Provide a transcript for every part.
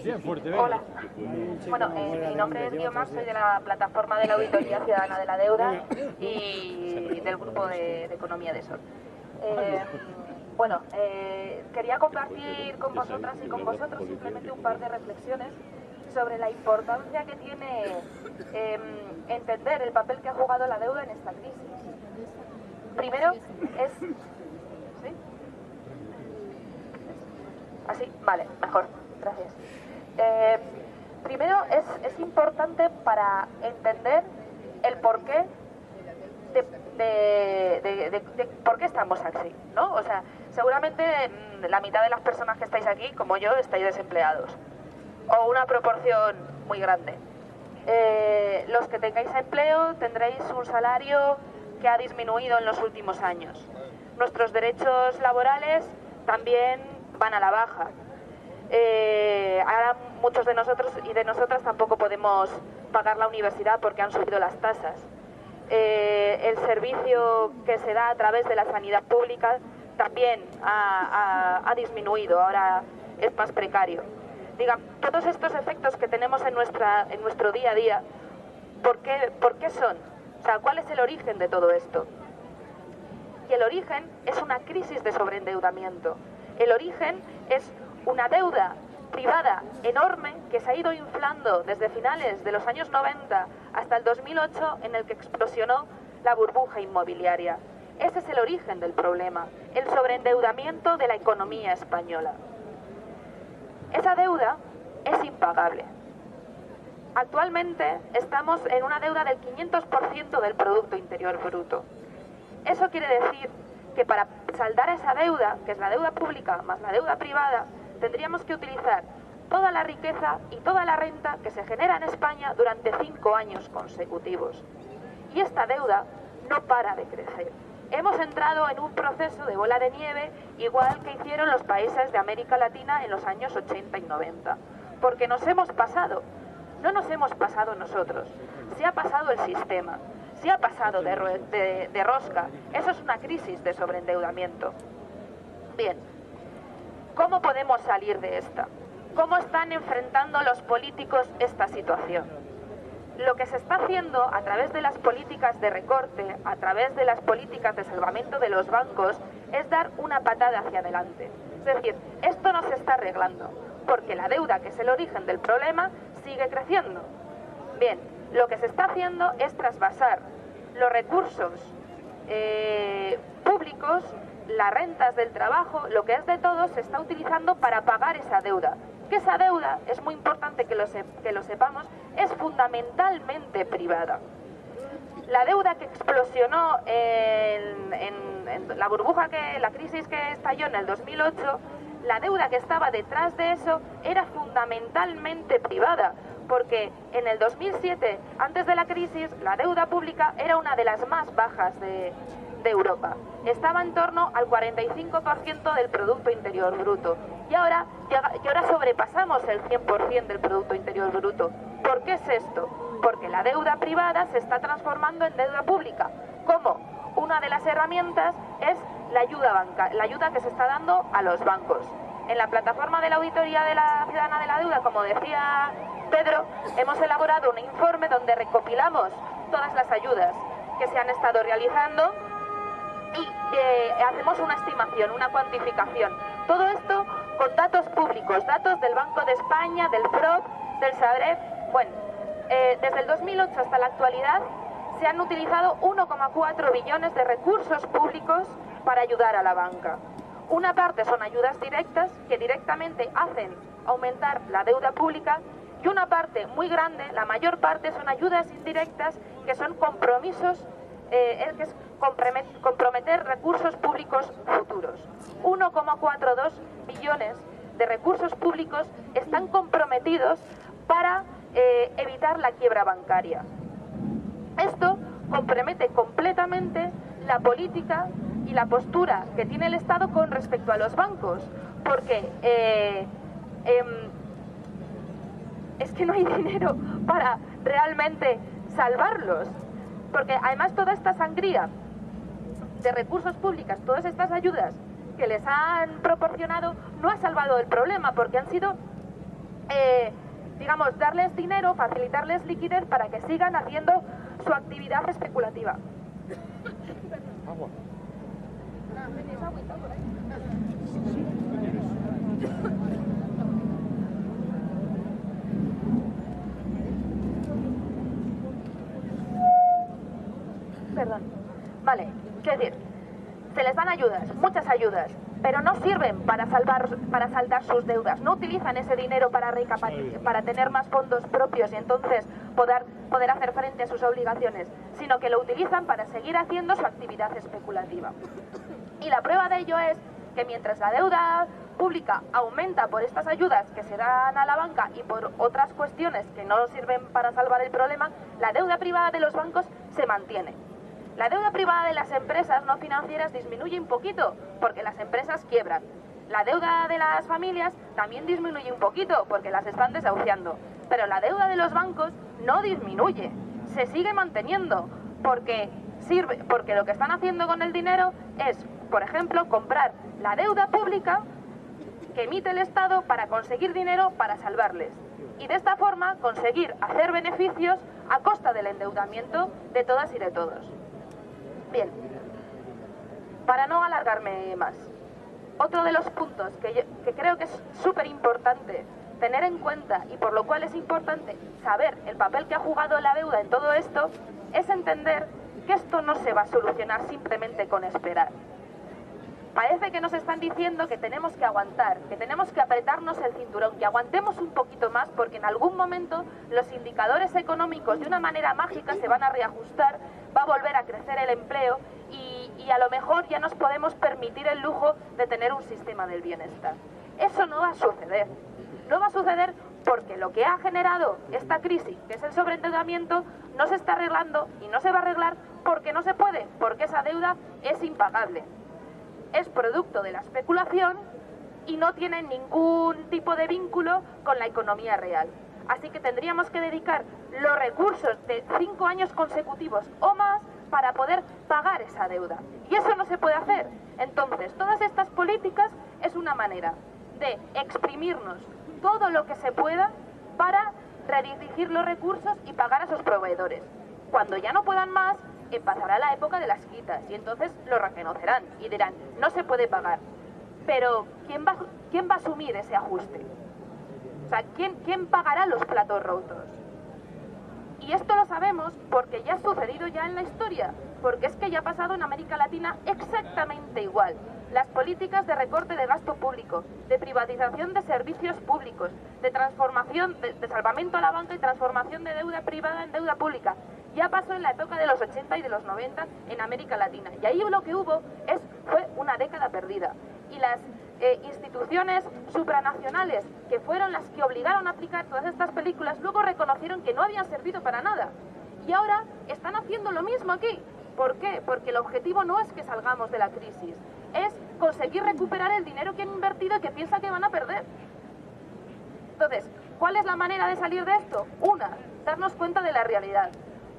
Bien fuerte, venga. Hola. Bueno, mi nombre es Guiomar, soy de la plataforma de la Auditoría Ciudadana de la Deuda y del grupo de Economía de Sol. Quería compartir con vosotras y con vosotros simplemente un par de reflexiones sobre la importancia que tiene entender el papel que ha jugado la deuda en esta crisis. Primero es... ¿Sí? ¿Así? Vale, mejor. Gracias. Primero es importante para entender el porqué de por qué estamos así, ¿no? O sea, seguramente la mitad de las personas que estáis aquí, como yo, estáis desempleados. O una proporción muy grande. Los que tengáis empleo tendréis un salario que ha disminuido en los últimos años. Nuestros derechos laborales también van a la baja. Ahora muchos de nosotros y de nosotras tampoco podemos pagar la universidad porque han subido las tasas. El servicio que se da a través de la sanidad pública también ha disminuido, ahora es más precario. Digamos, todos estos efectos que tenemos en nuestro día a día, ¿por qué son? O sea, ¿cuál es el origen de todo esto? Y el origen es una crisis de sobreendeudamiento. El origen es una deuda privada enorme que se ha ido inflando desde finales de los años 90 hasta el 2008, en el que explosionó la burbuja inmobiliaria. Ese es el origen del problema, el sobreendeudamiento de la economía española. Esa deuda es impagable. Actualmente estamos en una deuda del 500% del Producto Interior Bruto. Eso quiere decir que para saldar esa deuda, que es la deuda pública más la deuda privada, tendríamos que utilizar toda la riqueza y toda la renta que se genera en España durante 5 años consecutivos. Y esta deuda no para de crecer. Hemos entrado en un proceso de bola de nieve igual que hicieron los países de América Latina en los años 80 y 90. Porque nos hemos pasado. No nos hemos pasado nosotros. Se ha pasado el sistema. Se ha pasado de rosca. Eso es una crisis de sobreendeudamiento. Bien. ¿Cómo podemos salir de esta? ¿Cómo están enfrentando los políticos esta situación? Lo que se está haciendo a través de las políticas de recorte, a través de las políticas de salvamento de los bancos, es dar una patada hacia adelante. Es decir, esto no se está arreglando, porque la deuda, que es el origen del problema, sigue creciendo. Bien, lo que se está haciendo es trasvasar los recursos públicos, las rentas del trabajo, lo que es de todos, se está utilizando para pagar esa deuda. Que esa deuda, es muy importante que lo sepamos, es fundamentalmente privada. La deuda que explosionó en la burbuja, la crisis que estalló en el 2008, la deuda que estaba detrás de eso era fundamentalmente privada, porque en el 2007, antes de la crisis, la deuda pública era una de las más bajas de Europa. Estaba en torno al 45% del Producto Interior Bruto. Y ahora sobrepasamos el 100% del Producto Interior Bruto. ¿Por qué es esto? Porque la deuda privada se está transformando en deuda pública. ¿Cómo? Una de las herramientas es la ayuda que se está dando a los bancos. En la plataforma de la Auditoría de la Ciudadana de la Deuda, como decía Pedro, hemos elaborado un informe donde recopilamos todas las ayudas que se han estado realizando y hacemos una estimación, una cuantificación. Todo esto con datos públicos, datos del Banco de España, del FROB, del SADREF. Bueno, desde el 2008 hasta la actualidad se han utilizado 1,4 billones de recursos públicos para ayudar a la banca. Una parte son ayudas directas que directamente hacen aumentar la deuda pública y una parte muy grande, la mayor parte, son ayudas indirectas que son compromisos, que es comprometer recursos públicos futuros. 1,42 billones de recursos públicos están comprometidos para evitar la quiebra bancaria. Esto compromete completamente la política y la postura que tiene el Estado con respecto a los bancos, porque es que no hay dinero para realmente salvarlos, porque además toda esta sangría de recursos públicos, todas estas ayudas que les han proporcionado, no ha salvado el problema, porque han sido digamos, darles dinero, facilitarles liquidez para que sigan haciendo su actividad especulativa. Agua. Perdón. Vale, es decir, se les dan ayudas, muchas ayudas, pero no sirven para saldar sus deudas. No utilizan ese dinero para tener más fondos propios y entonces poder hacer frente a sus obligaciones, sino que lo utilizan para seguir haciendo su actividad especulativa. Y la prueba de ello es que mientras la deuda pública aumenta por estas ayudas que se dan a la banca y por otras cuestiones que no sirven para salvar el problema, la deuda privada de los bancos se mantiene. La deuda privada de las empresas no financieras disminuye un poquito, porque las empresas quiebran. La deuda de las familias también disminuye un poquito, porque las están desahuciando. Pero la deuda de los bancos no disminuye, se sigue manteniendo, porque lo que están haciendo con el dinero es, por ejemplo, comprar la deuda pública que emite el Estado para conseguir dinero para salvarles. Y de esta forma conseguir hacer beneficios a costa del endeudamiento de todas y de todos. Bien, para no alargarme más, otro de los puntos que creo que es súper importante tener en cuenta y por lo cual es importante saber el papel que ha jugado la deuda en todo esto, es entender que esto no se va a solucionar simplemente con esperar. Parece que nos están diciendo que tenemos que aguantar, que tenemos que apretarnos el cinturón, que aguantemos un poquito más porque en algún momento los indicadores económicos de una manera mágica se van a reajustar, va a volver a crecer el empleo y a lo mejor ya nos podemos permitir el lujo de tener un sistema del bienestar. Eso no va a suceder. No va a suceder porque lo que ha generado esta crisis, que es el sobreendeudamiento, no se está arreglando y no se va a arreglar porque no se puede, porque esa deuda es impagable. Es producto de la especulación y no tiene ningún tipo de vínculo con la economía real. Así que tendríamos que dedicar los recursos de 5 años consecutivos o más para poder pagar esa deuda. Y eso no se puede hacer. Entonces, todas estas políticas es una manera de exprimirnos todo lo que se pueda para redirigir los recursos y pagar a sus proveedores. Cuando ya no puedan más, pasará la época de las quitas y entonces lo reconocerán y dirán, no se puede pagar. Pero, ¿quién va a asumir ese ajuste? O sea, ¿quién pagará los platos rotos? Y esto lo sabemos porque ya ha sucedido ya en la historia, porque es que ya ha pasado en América Latina exactamente igual. Las políticas de recorte de gasto público, de privatización de servicios públicos, de transformación, de salvamento a la banca y transformación de deuda privada en deuda pública, ya pasó en la época de los 80 y de los 90 en América Latina. Y ahí lo que hubo fue una década perdida. Y las instituciones supranacionales, que fueron las que obligaron a aplicar todas estas películas, luego reconocieron que no habían servido para nada. Y ahora están haciendo lo mismo aquí. ¿Por qué? Porque el objetivo no es que salgamos de la crisis, es conseguir recuperar el dinero que han invertido y que piensan que van a perder. Entonces, ¿cuál es la manera de salir de esto? Una, darnos cuenta de la realidad.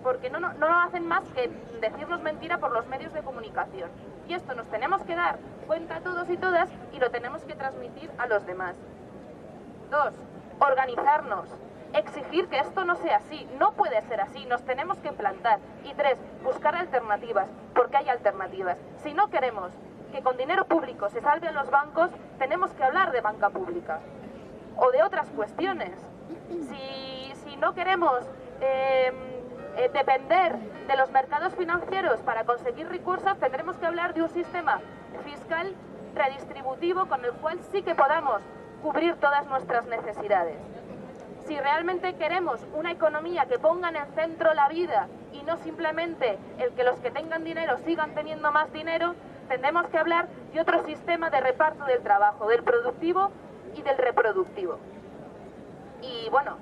Porque no hacen más que decirnos mentira por los medios de comunicación. Y esto nos tenemos que dar cuenta todos y todas y lo tenemos que transmitir a los demás. 2, organizarnos, exigir que esto no sea así, no puede ser así, nos tenemos que plantar. Y 3, buscar alternativas, porque hay alternativas. Si no queremos que con dinero público se salven los bancos, tenemos que hablar de banca pública o de otras cuestiones. Si no queremos depender de los mercados financieros para conseguir recursos, tendremos que hablar de un sistema fiscal redistributivo con el cual sí que podamos cubrir todas nuestras necesidades. Si realmente queremos una economía que ponga en el centro la vida y no simplemente el que los que tengan dinero sigan teniendo más dinero, tendremos que hablar de otro sistema de reparto del trabajo, del productivo y del reproductivo. Y bueno,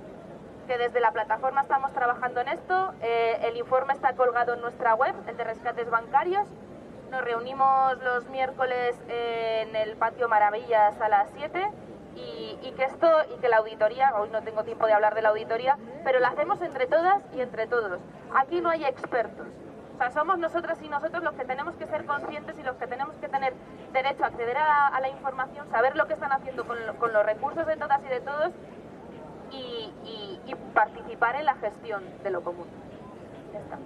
que desde la plataforma estamos trabajando en esto. El informe está colgado en nuestra web, el de rescates bancarios. Nos reunimos los miércoles en el Patio Maravillas a las 7 y que la auditoría, hoy no tengo tiempo de hablar de la auditoría, pero la hacemos entre todas y entre todos. Aquí no hay expertos. O sea, somos nosotras y nosotros los que tenemos que ser conscientes y los que tenemos que tener derecho a acceder a la información, saber lo que están haciendo con los recursos de todas y de todos y participar en la gestión de lo común. Ya está.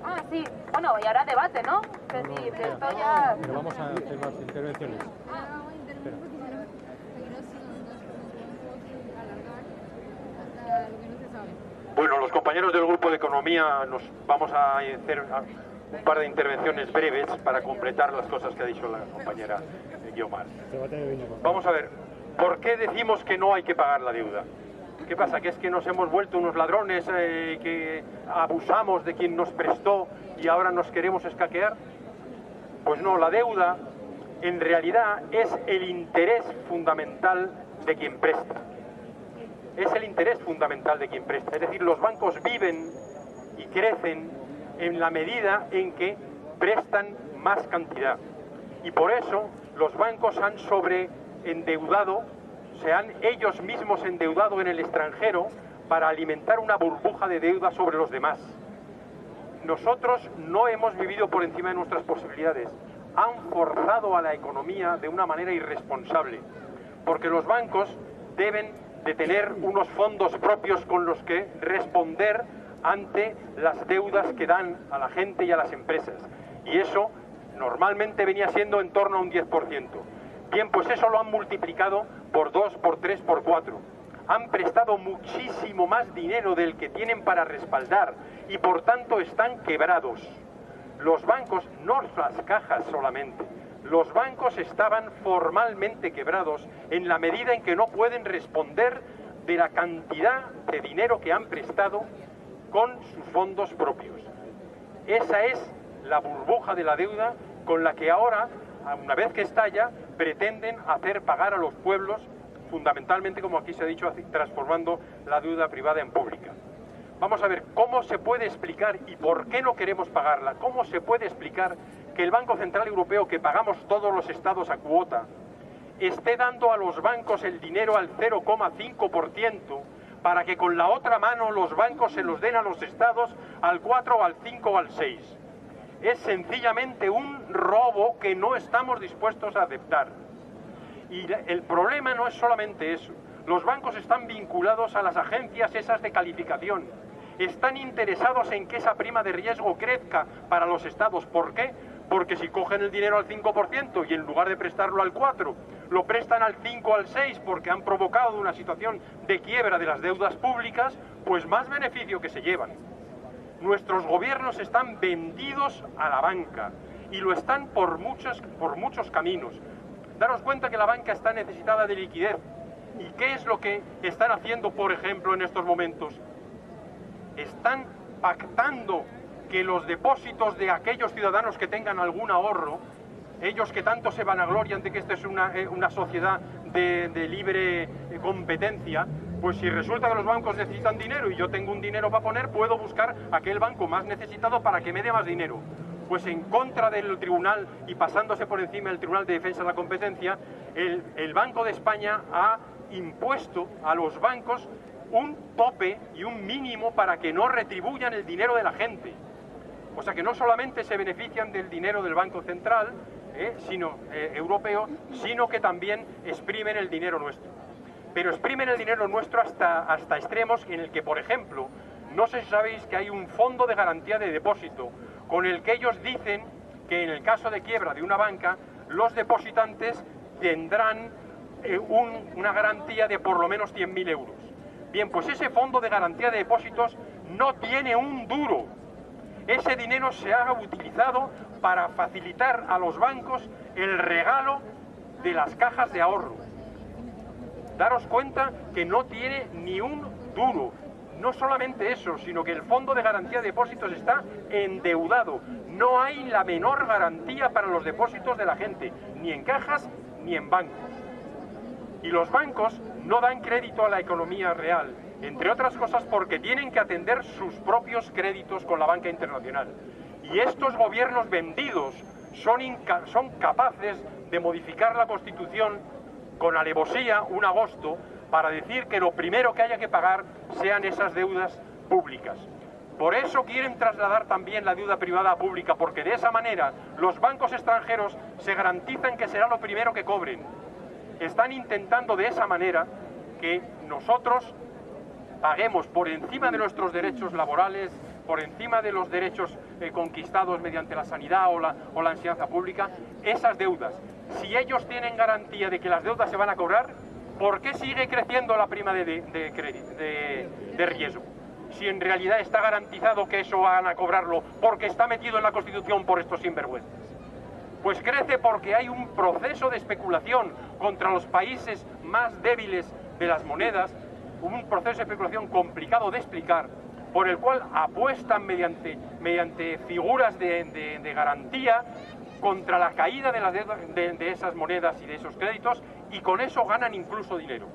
Ah, sí. Bueno, y ahora debate, ¿no? Que No, sí, espera, esto ya... pero vamos a hacer más intervenciones. Espera. Bueno, los compañeros del Grupo de Economía nos vamos a hacer un par de intervenciones breves para completar las cosas que ha dicho la compañera Guiomar. Vamos a ver, ¿por qué decimos que no hay que pagar la deuda? ¿Qué pasa? ¿Que es que nos hemos vuelto unos ladrones, que abusamos de quien nos prestó y ahora nos queremos escaquear? Pues no, la deuda en realidad es el interés fundamental de quien presta. Es el interés fundamental de quien presta. Es decir, los bancos viven y crecen en la medida en que prestan más cantidad. Y por eso los bancos han sobreendeudado, se han ellos mismos endeudado en el extranjero para alimentar una burbuja de deuda sobre los demás. Nosotros no hemos vivido por encima de nuestras posibilidades. Han forzado a la economía de una manera irresponsable, porque los bancos deben de tener unos fondos propios con los que responder ante las deudas que dan a la gente y a las empresas. Y eso normalmente venía siendo en torno a un 10%. Bien, pues eso lo han multiplicado por 2, por 3, por 4. Han prestado muchísimo más dinero del que tienen para respaldar y por tanto están quebrados. Los bancos, no las cajas solamente, los bancos estaban formalmente quebrados en la medida en que no pueden responder de la cantidad de dinero que han prestado con sus fondos propios. Esa es la burbuja de la deuda con la que ahora, una vez que estalla, pretenden hacer pagar a los pueblos, fundamentalmente, como aquí se ha dicho, transformando la deuda privada en pública. Vamos a ver cómo se puede explicar y por qué no queremos pagarla. ¿Cómo se puede explicar que el Banco Central Europeo, que pagamos todos los estados a cuota, esté dando a los bancos el dinero al 0,5% para que con la otra mano los bancos se los den a los estados al 4, al 5 o al 6? Es sencillamente un robo que no estamos dispuestos a aceptar. Y el problema no es solamente eso. Los bancos están vinculados a las agencias esas de calificación. Están interesados en que esa prima de riesgo crezca para los estados. ¿Por qué? Porque si cogen el dinero al 5% y en lugar de prestarlo al 4%, lo prestan al 5 o al 6% porque han provocado una situación de quiebra de las deudas públicas, pues más beneficio que se llevan. Nuestros gobiernos están vendidos a la banca y lo están por muchos caminos. Daros cuenta que la banca está necesitada de liquidez. ¿Y qué es lo que están haciendo, por ejemplo, en estos momentos? Están pactando que los depósitos de aquellos ciudadanos que tengan algún ahorro, ellos que tanto se vanaglorian de que esta es una sociedad de libre competencia, pues si resulta que los bancos necesitan dinero y yo tengo un dinero para poner, puedo buscar aquel banco más necesitado para que me dé más dinero. Pues en contra del tribunal y pasándose por encima del Tribunal de Defensa de la Competencia, el Banco de España ha impuesto a los bancos un tope y un mínimo para que no retribuyan el dinero de la gente. O sea que no solamente se benefician del dinero del Banco Central, europeo, sino que también exprimen el dinero nuestro. Pero exprimen el dinero nuestro hasta extremos en el que, por ejemplo, no sé si sabéis que hay un fondo de garantía de depósito con el que ellos dicen que en el caso de quiebra de una banca, los depositantes tendrán una garantía de por lo menos 100.000 euros. Bien, pues ese fondo de garantía de depósitos no tiene un duro. Ese dinero se ha utilizado para facilitar a los bancos el regalo de las cajas de ahorro. Daros cuenta que no tiene ni un duro. No solamente eso, sino que el fondo de garantía de depósitos está endeudado. No hay la menor garantía para los depósitos de la gente, ni en cajas ni en bancos. Y los bancos no dan crédito a la economía real, entre otras cosas porque tienen que atender sus propios créditos con la banca internacional. Y estos gobiernos vendidos son capaces de modificar la Constitución con alevosía un agosto para decir que lo primero que haya que pagar sean esas deudas públicas. Por eso quieren trasladar también la deuda privada a pública, porque de esa manera los bancos extranjeros se garantizan que será lo primero que cobren. Están intentando de esa manera que nosotros paguemos por encima de nuestros derechos laborales, por encima de los derechos conquistados mediante la sanidad o la enseñanza pública, esas deudas. Si ellos tienen garantía de que las deudas se van a cobrar, ¿por qué sigue creciendo la prima de riesgo? Si en realidad está garantizado que eso van a cobrarlo porque está metido en la Constitución por estos sinvergüenzas. Pues crece porque hay un proceso de especulación contra los países más débiles de las monedas, un proceso de especulación complicado de explicar, por el cual apuestan mediante figuras de garantía contra la caída de las deudas de esas monedas y de esos créditos, y con eso ganan incluso dinero.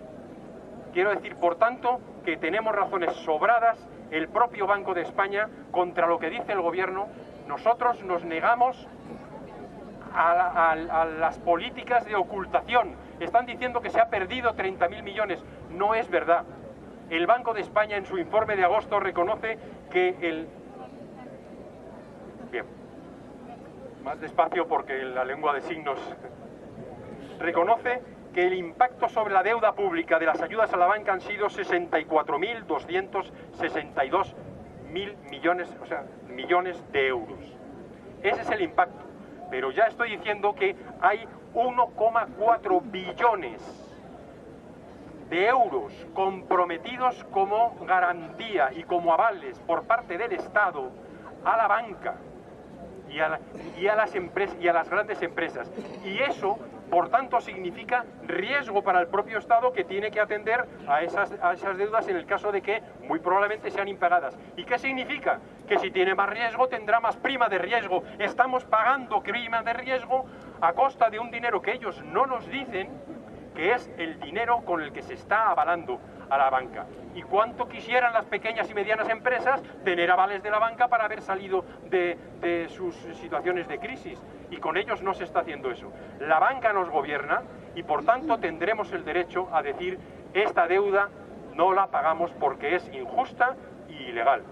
Quiero decir, por tanto, que tenemos razones sobradas, el propio Banco de España, contra lo que dice el Gobierno. Nosotros nos negamos a las políticas de ocultación. Están diciendo que se ha perdido 30.000 millones. No es verdad. El Banco de España en su informe de agosto reconoce que Bien, más despacio porque la lengua de signos reconoce que el impacto sobre la deuda pública de las ayudas a la banca han sido 64.262 millones de euros. Ese es el impacto. Pero ya estoy diciendo que hay 1,4 billones de euros comprometidos como garantía y como avales por parte del Estado a la banca y a las empresas y a las grandes empresas. Y eso, por tanto, significa riesgo para el propio Estado, que tiene que atender a esas deudas en el caso de que muy probablemente sean impagadas. ¿Y qué significa? Que si tiene más riesgo tendrá más prima de riesgo. Estamos pagando prima de riesgo a costa de un dinero que ellos no nos dicen, que es el dinero con el que se está avalando a la banca. ¿Y cuánto quisieran las pequeñas y medianas empresas tener avales de la banca para haber salido de sus situaciones de crisis? Y con ellos no se está haciendo eso. La banca nos gobierna y por tanto tendremos el derecho a decir: esta deuda no la pagamos porque es injusta y ilegal.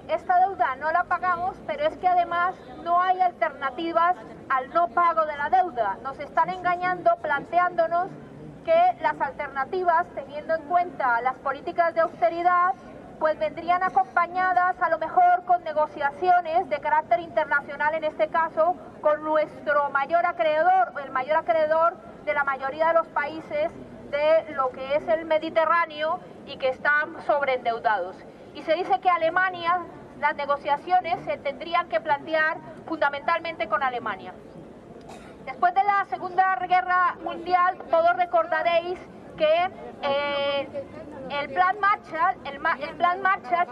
Esta deuda no la pagamos, pero es que además no hay alternativas al no pago de la deuda. Nos están engañando planteándonos que las alternativas, teniendo en cuenta las políticas de austeridad, pues vendrían acompañadas a lo mejor con negociaciones de carácter internacional, en este caso con nuestro mayor acreedor, el mayor acreedor de la mayoría de los países de lo que es el Mediterráneo y que están sobreendeudados. Y se dice que Alemania, las negociaciones se tendrían que plantear fundamentalmente con Alemania. Después de la Segunda Guerra Mundial, todos recordaréis que el plan Marshall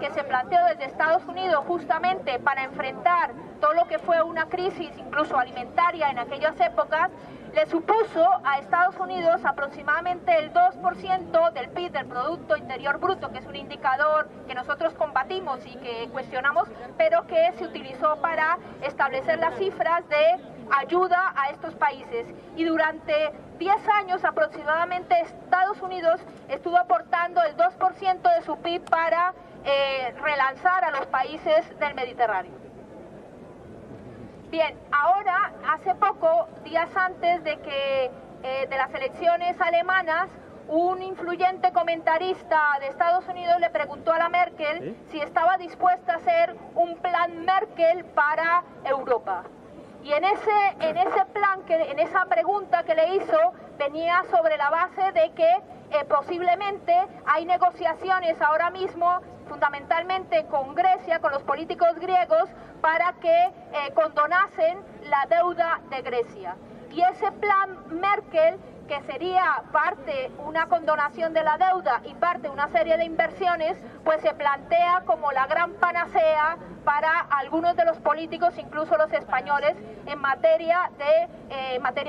que se planteó desde Estados Unidos justamente para enfrentar todo lo que fue una crisis incluso alimentaria en aquellas épocas, le supuso a Estados Unidos aproximadamente el 2% del PIB, del Producto Interior Bruto, que es un indicador que nosotros combatimos y que cuestionamos, pero que se utilizó para establecer las cifras de ayuda a estos países. Y durante 10 años aproximadamente Estados Unidos estuvo aportando el 2% de su PIB para relanzar a los países del Mediterráneo. Bien, ahora, hace poco, días antes de las elecciones alemanas, un influyente comentarista de Estados Unidos le preguntó a la Merkel si estaba dispuesta a hacer un plan Merkel para Europa. Y en ese plan, en esa pregunta que le hizo, venía sobre la base de que posiblemente hay negociaciones ahora mismo, fundamentalmente con Grecia, con los políticos griegos, para que condonasen la deuda de Grecia. Y ese plan Merkel, que sería parte una condonación de la deuda y parte una serie de inversiones, pues se plantea como la gran panacea para algunos de los políticos, incluso los españoles, en materia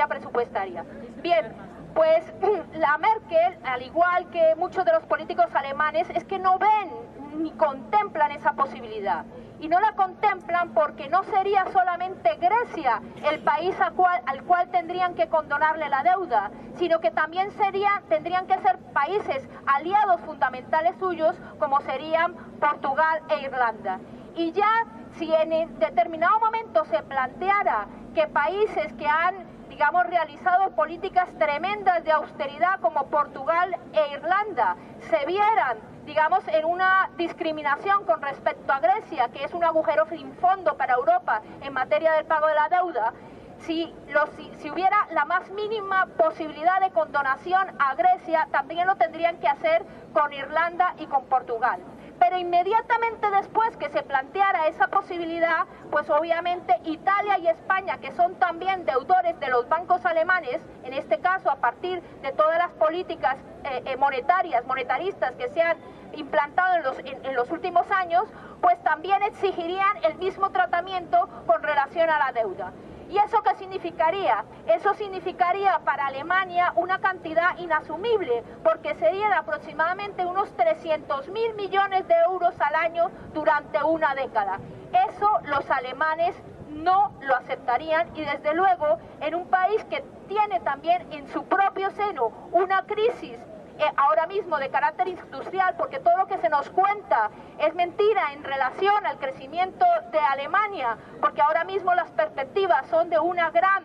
presupuestaria. Bien, pues la Merkel, al igual que muchos de los políticos alemanes, es que no ven ni contemplan esa posibilidad. Y no la contemplan porque no sería solamente Grecia el país al cual tendrían que condonarle la deuda, sino que también tendrían que ser países aliados fundamentales suyos, como serían Portugal e Irlanda. Y ya si en determinado momento se planteara que países que han, digamos, realizado políticas tremendas de austeridad como Portugal e Irlanda se vieran, digamos, en una discriminación con respecto a Grecia, que es un agujero sin fondo para Europa en materia del pago de la deuda, si hubiera la más mínima posibilidad de condonación a Grecia, también lo tendrían que hacer con Irlanda y con Portugal. Pero inmediatamente después que se planteara esa posibilidad, pues obviamente Italia y España, que son también deudores de los bancos alemanes, en este caso a partir de todas las políticas monetaristas que se han implantado en los últimos años, pues también exigirían el mismo tratamiento con relación a la deuda. ¿Y eso qué significaría? Eso significaría para Alemania una cantidad inasumible, porque serían aproximadamente unos 300.000 millones de euros al año durante una década. Eso los alemanes no lo aceptarían, y desde luego en un país que tiene también en su propio seno una crisis ahora mismo de carácter industrial, porque todo lo que se nos cuenta es mentira en relación al crecimiento de Alemania, porque ahora mismo las perspectivas son de una gran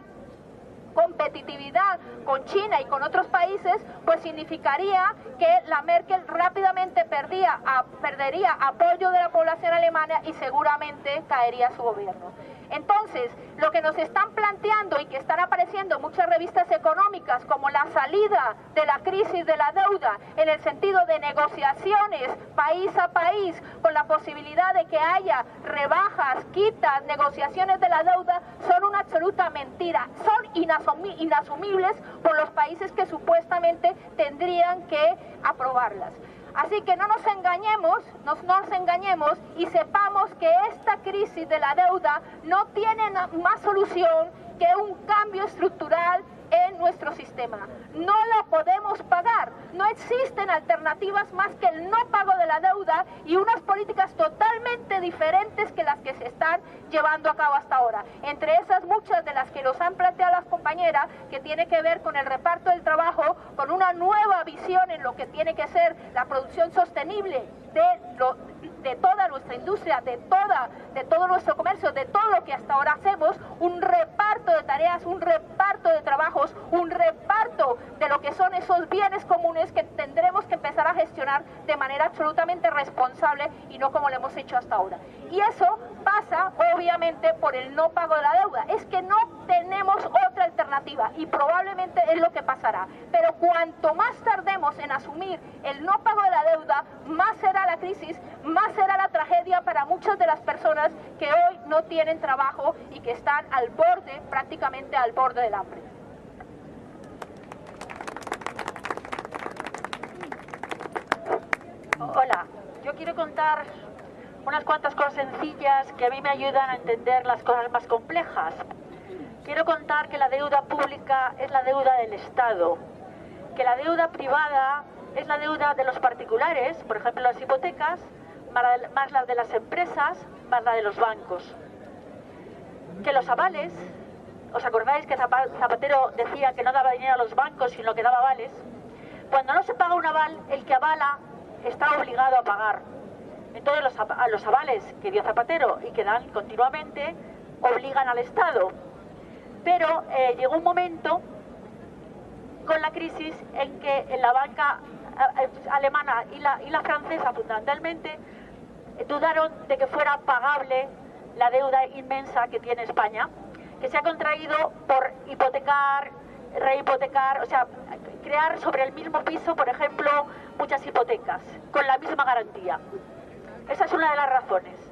competitividad con China y con otros países, pues significaría que la Merkel rápidamente perdería apoyo de la población alemana y seguramente caería su gobierno. Entonces, lo que nos están planteando y que están apareciendo en muchas revistas económicas como la salida de la crisis de la deuda en el sentido de negociaciones país a país con la posibilidad de que haya rebajas, quitas, negociaciones de la deuda, son una absoluta mentira, son inasumibles por los países que supuestamente tendrían que aprobarlas. Así que no nos engañemos y sepamos que esta crisis de la deuda no tiene más solución que un cambio estructural en nuestro sistema. No la podemos pagar, no existen alternativas más que el no pago de la deuda y unas políticas totalmente diferentes que las que se están llevando a cabo hasta ahora. Entre esas muchas de las que nos han planteado las compañeras, que tiene que ver con el reparto del trabajo, con una nueva visión en lo que tiene que ser la producción sostenible de toda nuestra industria, de todo nuestro comercio, de todo lo que hasta ahora hacemos, un reparto de tareas, un reparto de trabajos, un reparto de lo que son esos bienes comunes que tendremos que empezar a gestionar de manera absolutamente responsable y no como lo hemos hecho hasta ahora. Y eso pasa obviamente por el no pago de la deuda. Es que no tenemos otra alternativa y probablemente es lo que pasará. Pero cuanto más tardemos en asumir el no pago de la deuda, más será la crisis, más será la tragedia para muchas de las personas que hoy no tienen trabajo y que están al borde, prácticamente al borde del hambre. Hola, yo quiero contar unas cuantas cosas sencillas que a mí me ayudan a entender las cosas más complejas. Quiero contar que la deuda pública es la deuda del Estado, que la deuda privada es la deuda de los particulares, por ejemplo las hipotecas, más las de las empresas, más la de los bancos. Que los avales, ¿os acordáis que Zapatero decía que no daba dinero a los bancos, sino que daba avales? Cuando no se paga un aval, el que avala está obligado a pagar. Entonces los avales que dio Zapatero y que dan continuamente obligan al Estado. Pero llegó un momento con la crisis en que en la banca alemana y la francesa fundamentalmente dudaron de que fuera pagable la deuda inmensa que tiene España, que se ha contraído por hipotecar, rehipotecar, o sea, crear sobre el mismo piso, por ejemplo, muchas hipotecas con la misma garantía. Esa es una de las razones,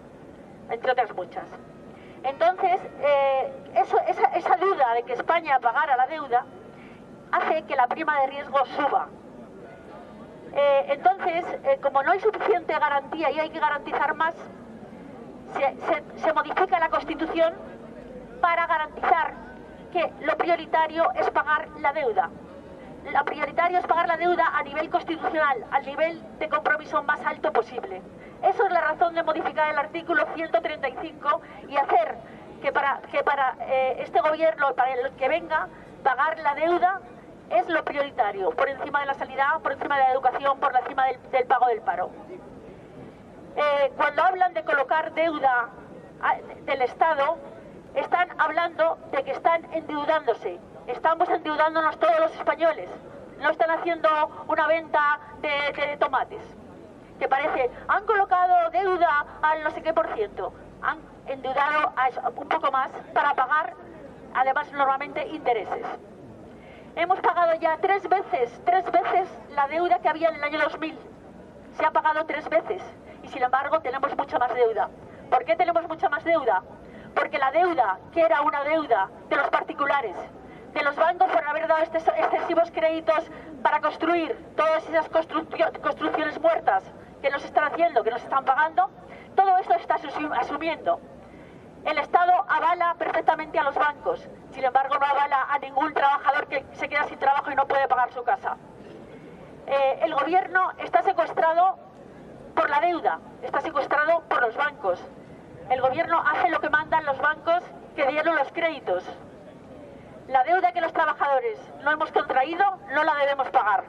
entre otras muchas. Entonces, esa duda de que España pagara la deuda hace que la prima de riesgo suba. Entonces, como no hay suficiente garantía y hay que garantizar más, se modifica la Constitución para garantizar que lo prioritario es pagar la deuda. Lo prioritario es pagar la deuda a nivel constitucional, al nivel de compromiso más alto posible. Eso es la razón de modificar el artículo 135 y hacer que para este gobierno, para el que venga, pagar la deuda es lo prioritario, por encima de la sanidad, por encima de la educación, por encima del pago del paro. cuando hablan de colocar deuda del Estado, están hablando de que están endeudándose. Estamos endeudándonos todos los españoles. No están haciendo una venta de tomates. Que parece, han colocado deuda al no sé qué por ciento. Han endeudado un poco más para pagar, además, normalmente intereses. Hemos pagado ya tres veces la deuda que había en el año 2000. Se ha pagado 3 veces y, sin embargo, tenemos mucha más deuda. ¿Por qué tenemos mucha más deuda? Porque la deuda, que era una deuda de los particulares, de los bancos por haber dado excesivos créditos para construir todas esas construcciones muertas que nos están haciendo, que nos están pagando, todo esto está asumiendo. El Estado avala perfectamente a los bancos, sin embargo no avala a ningún trabajador que se queda sin trabajo y no puede pagar su casa. El gobierno está secuestrado por la deuda, está secuestrado por los bancos. El gobierno hace lo que mandan los bancos que dieron los créditos. La deuda que los trabajadores no hemos contraído no la debemos pagar.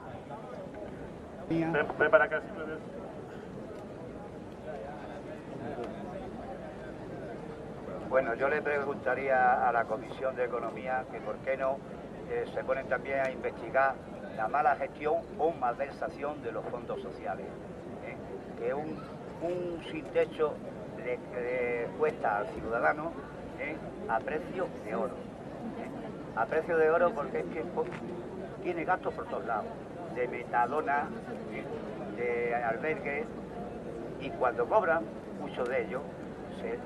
Ven para acá, si puedes. Bueno, yo le preguntaría a la Comisión de Economía que por qué no se ponen también a investigar la mala gestión o malversación de los fondos sociales. Que un sin techo le cuesta al ciudadano a precio de oro. A precio de oro porque es que tiene gastos por todos lados, de metadona, de albergues, y cuando cobran, muchos de ellos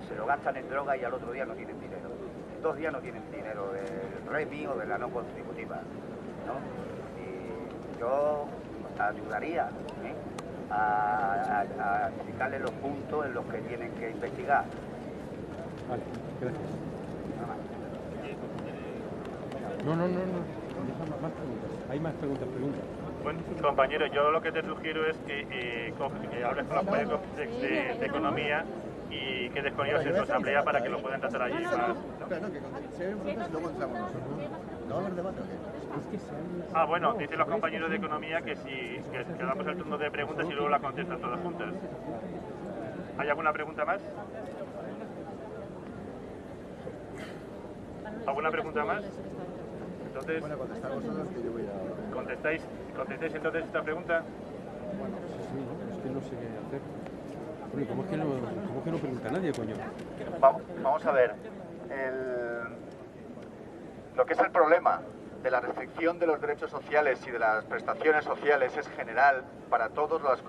se lo gastan en droga y al otro día no tienen dinero. En 2 días no tienen dinero del REMI o de la no contributiva, ¿no? Y yo ayudaría a explicarles los puntos en los que tienen que investigar. Vale, gracias. No. Más preguntas. Hay más preguntas. Bueno, compañero, yo lo que te sugiero es que hables con los compañeros de Economía y quedes con ellos en su asamblea para que lo puedan tratar allí más, ¿no? Bueno, dicen los compañeros de Economía que damos el turno de preguntas y luego la contestan todas juntas. ¿Hay alguna pregunta más? ¿Alguna pregunta más? Entonces, bueno, contestar vosotros que yo voy a... ¿Contestáis entonces esta pregunta? Bueno, sí, ¿no? Es que no sé qué hacer. Bueno, ¿cómo es que no pregunta nadie, coño? Vamos a ver. Lo que es el problema de la restricción de los derechos sociales y de las prestaciones sociales es general para todos los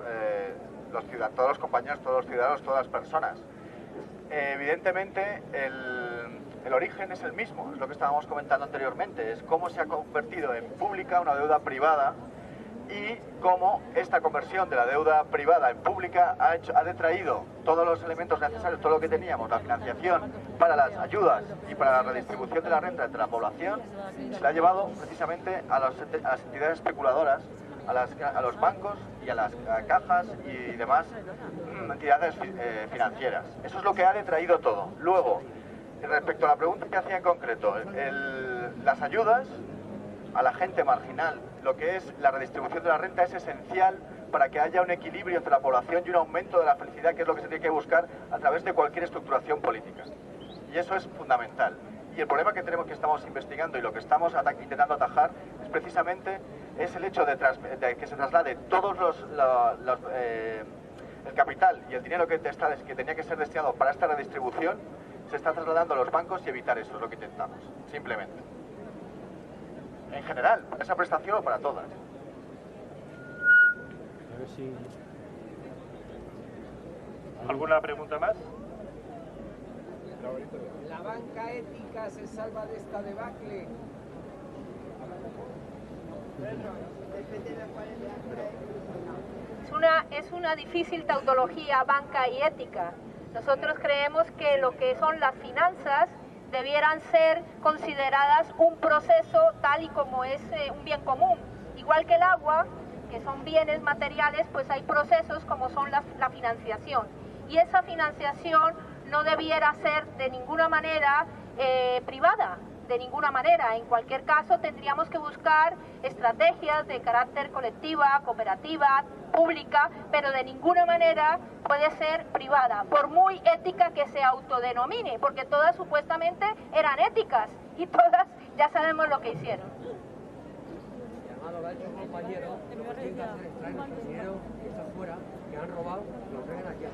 ciudadanos, todos los compañeros, todos los ciudadanos, todas las personas. Evidentemente, el origen es el mismo, es lo que estábamos comentando anteriormente, es cómo se ha convertido en pública una deuda privada y cómo esta conversión de la deuda privada en pública ha detraído todos los elementos necesarios, todo lo que teníamos, la financiación para las ayudas y para la redistribución de la renta entre la población, se la ha llevado precisamente a las entidades especuladoras, a los bancos y a las cajas y demás entidades financieras. Eso es lo que ha detraído todo. Luego, respecto a la pregunta que hacía en concreto, las ayudas a la gente marginal, lo que es la redistribución de la renta es esencial para que haya un equilibrio entre la población y un aumento de la felicidad, que es lo que se tiene que buscar a través de cualquier estructuración política. Y eso es fundamental. Y el problema que estamos investigando y lo que estamos intentando atajar es precisamente el hecho de que se traslade todos el capital y el dinero que tenía que ser destinado para esta redistribución, se está trasladando a los bancos y evitar eso es lo que intentamos, simplemente. En general, para esa prestación o para todas. A ver si... ¿Alguna pregunta más? ¿La banca ética se salva de esta debacle? Es una difícil tautología, banca y ética. Nosotros creemos que lo que son las finanzas debieran ser consideradas un proceso tal y como es un bien común. Igual que el agua, que son bienes materiales, pues hay procesos como son la financiación. Y esa financiación no debiera ser de ninguna manera privada, de ninguna manera. En cualquier caso, tendríamos que buscar estrategias de carácter colectiva, cooperativa, pública, pero de ninguna manera puede ser privada, por muy ética que se autodenomine, porque todas supuestamente eran éticas y todas ya sabemos lo que hicieron.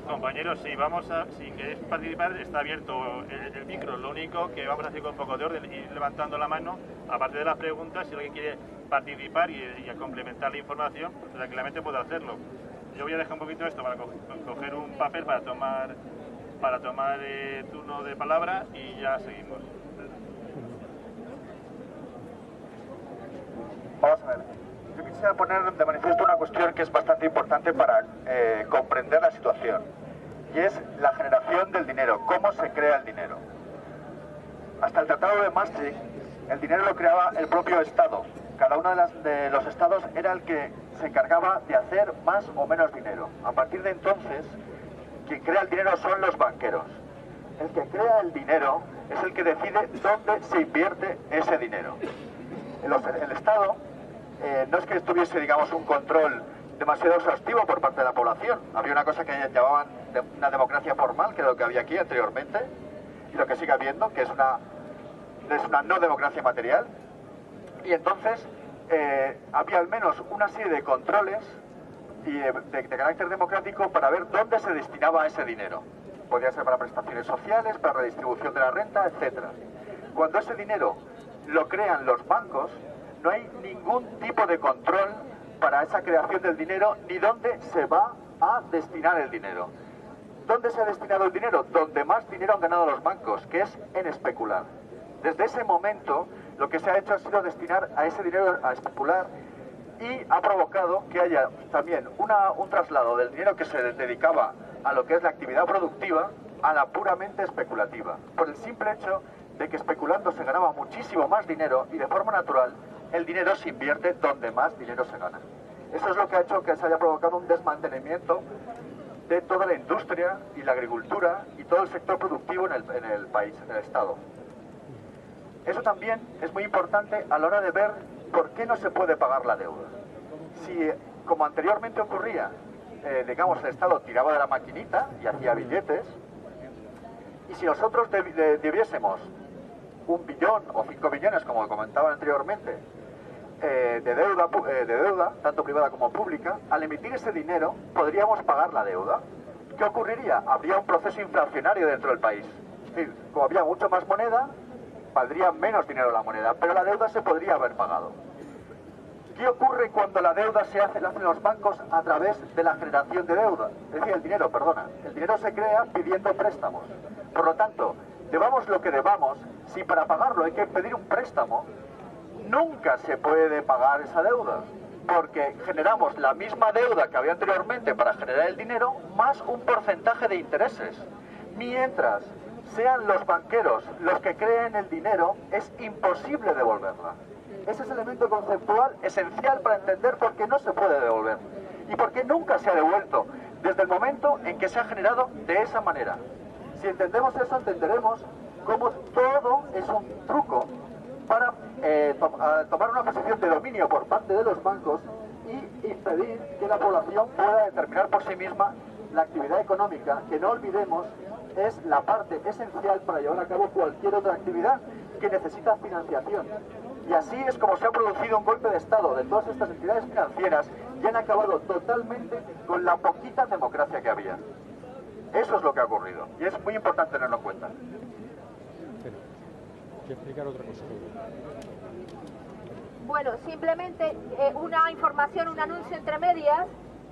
Compañeros, si queréis participar, está abierto el micro. Lo único que vamos a hacer con un poco de orden, ir levantando la mano, aparte de las preguntas, si alguien quiere participar y a complementar la información, pues tranquilamente puede hacerlo. Yo voy a dejar un poquito esto para coger un papel para tomar turno de palabra y ya seguimos. Vamos a ver. Yo quisiera poner de manifiesto una cuestión que es bastante importante para comprender la situación, y es la generación del dinero, cómo se crea el dinero. Hasta el Tratado de Maastricht, el dinero lo creaba el propio Estado. Cada uno de los estados era el que se encargaba de hacer más o menos dinero. A partir de entonces, quien crea el dinero son los banqueros. El que crea el dinero es el que decide dónde se invierte ese dinero. El Estado no es que estuviese, digamos, un control demasiado exhaustivo por parte de la población. Había una cosa que llamaban una democracia formal, que es lo que había aquí anteriormente, y lo que sigue habiendo, que es una no democracia material. Y entonces había al menos una serie de controles y de carácter democrático para ver dónde se destinaba ese dinero. Podría ser para prestaciones sociales, para redistribución de la renta, etc. Cuando ese dinero lo crean los bancos, no hay ningún tipo de control para esa creación del dinero ni dónde se va a destinar el dinero. ¿Dónde se ha destinado el dinero? Donde más dinero han ganado los bancos, que es en especular. Desde ese momento, lo que se ha hecho ha sido destinar a ese dinero a especular, y ha provocado que haya también un traslado del dinero que se dedicaba a lo que es la actividad productiva a la puramente especulativa, por el simple hecho de que especulando se ganaba muchísimo más dinero y de forma natural el dinero se invierte donde más dinero se gana. Eso es lo que ha hecho que se haya provocado un desmantelamiento de toda la industria y la agricultura y todo el sector productivo en el país, en el Estado. Eso también es muy importante a la hora de ver por qué no se puede pagar la deuda. Si, como anteriormente ocurría, digamos, el Estado tiraba de la maquinita y hacía billetes, y si nosotros debiésemos 1 billón o 5 billones, como comentaba anteriormente, de deuda, tanto privada como pública, al emitir ese dinero podríamos pagar la deuda. ¿Qué ocurriría? Habría un proceso inflacionario dentro del país. Es decir, como había mucho más moneda, valdría menos dinero la moneda, pero la deuda se podría haber pagado. ¿Qué ocurre cuando la deuda la hacen los bancos a través de la generación de deuda? Es decir, el dinero se crea pidiendo préstamos. Por lo tanto, debamos lo que debamos, si para pagarlo hay que pedir un préstamo, nunca se puede pagar esa deuda, porque generamos la misma deuda que había anteriormente para generar el dinero, más un porcentaje de intereses. Mientras sean los banqueros los que creen el dinero, es imposible devolverla. Ese es el elemento conceptual esencial para entender por qué no se puede devolver y por qué nunca se ha devuelto desde el momento en que se ha generado de esa manera. Si entendemos eso, entenderemos cómo todo es un truco para tomar una posición de dominio por parte de los bancos y impedir que la población pueda determinar por sí misma la actividad económica, que no olvidemos es la parte esencial para llevar a cabo cualquier otra actividad que necesita financiación. Y así es como se ha producido un golpe de Estado de todas estas entidades financieras y han acabado totalmente con la poquita democracia que había. Eso es lo que ha ocurrido y es muy importante tenerlo en cuenta. Quiero explicar otra cosa. Bueno, simplemente una información, un anuncio entre medias,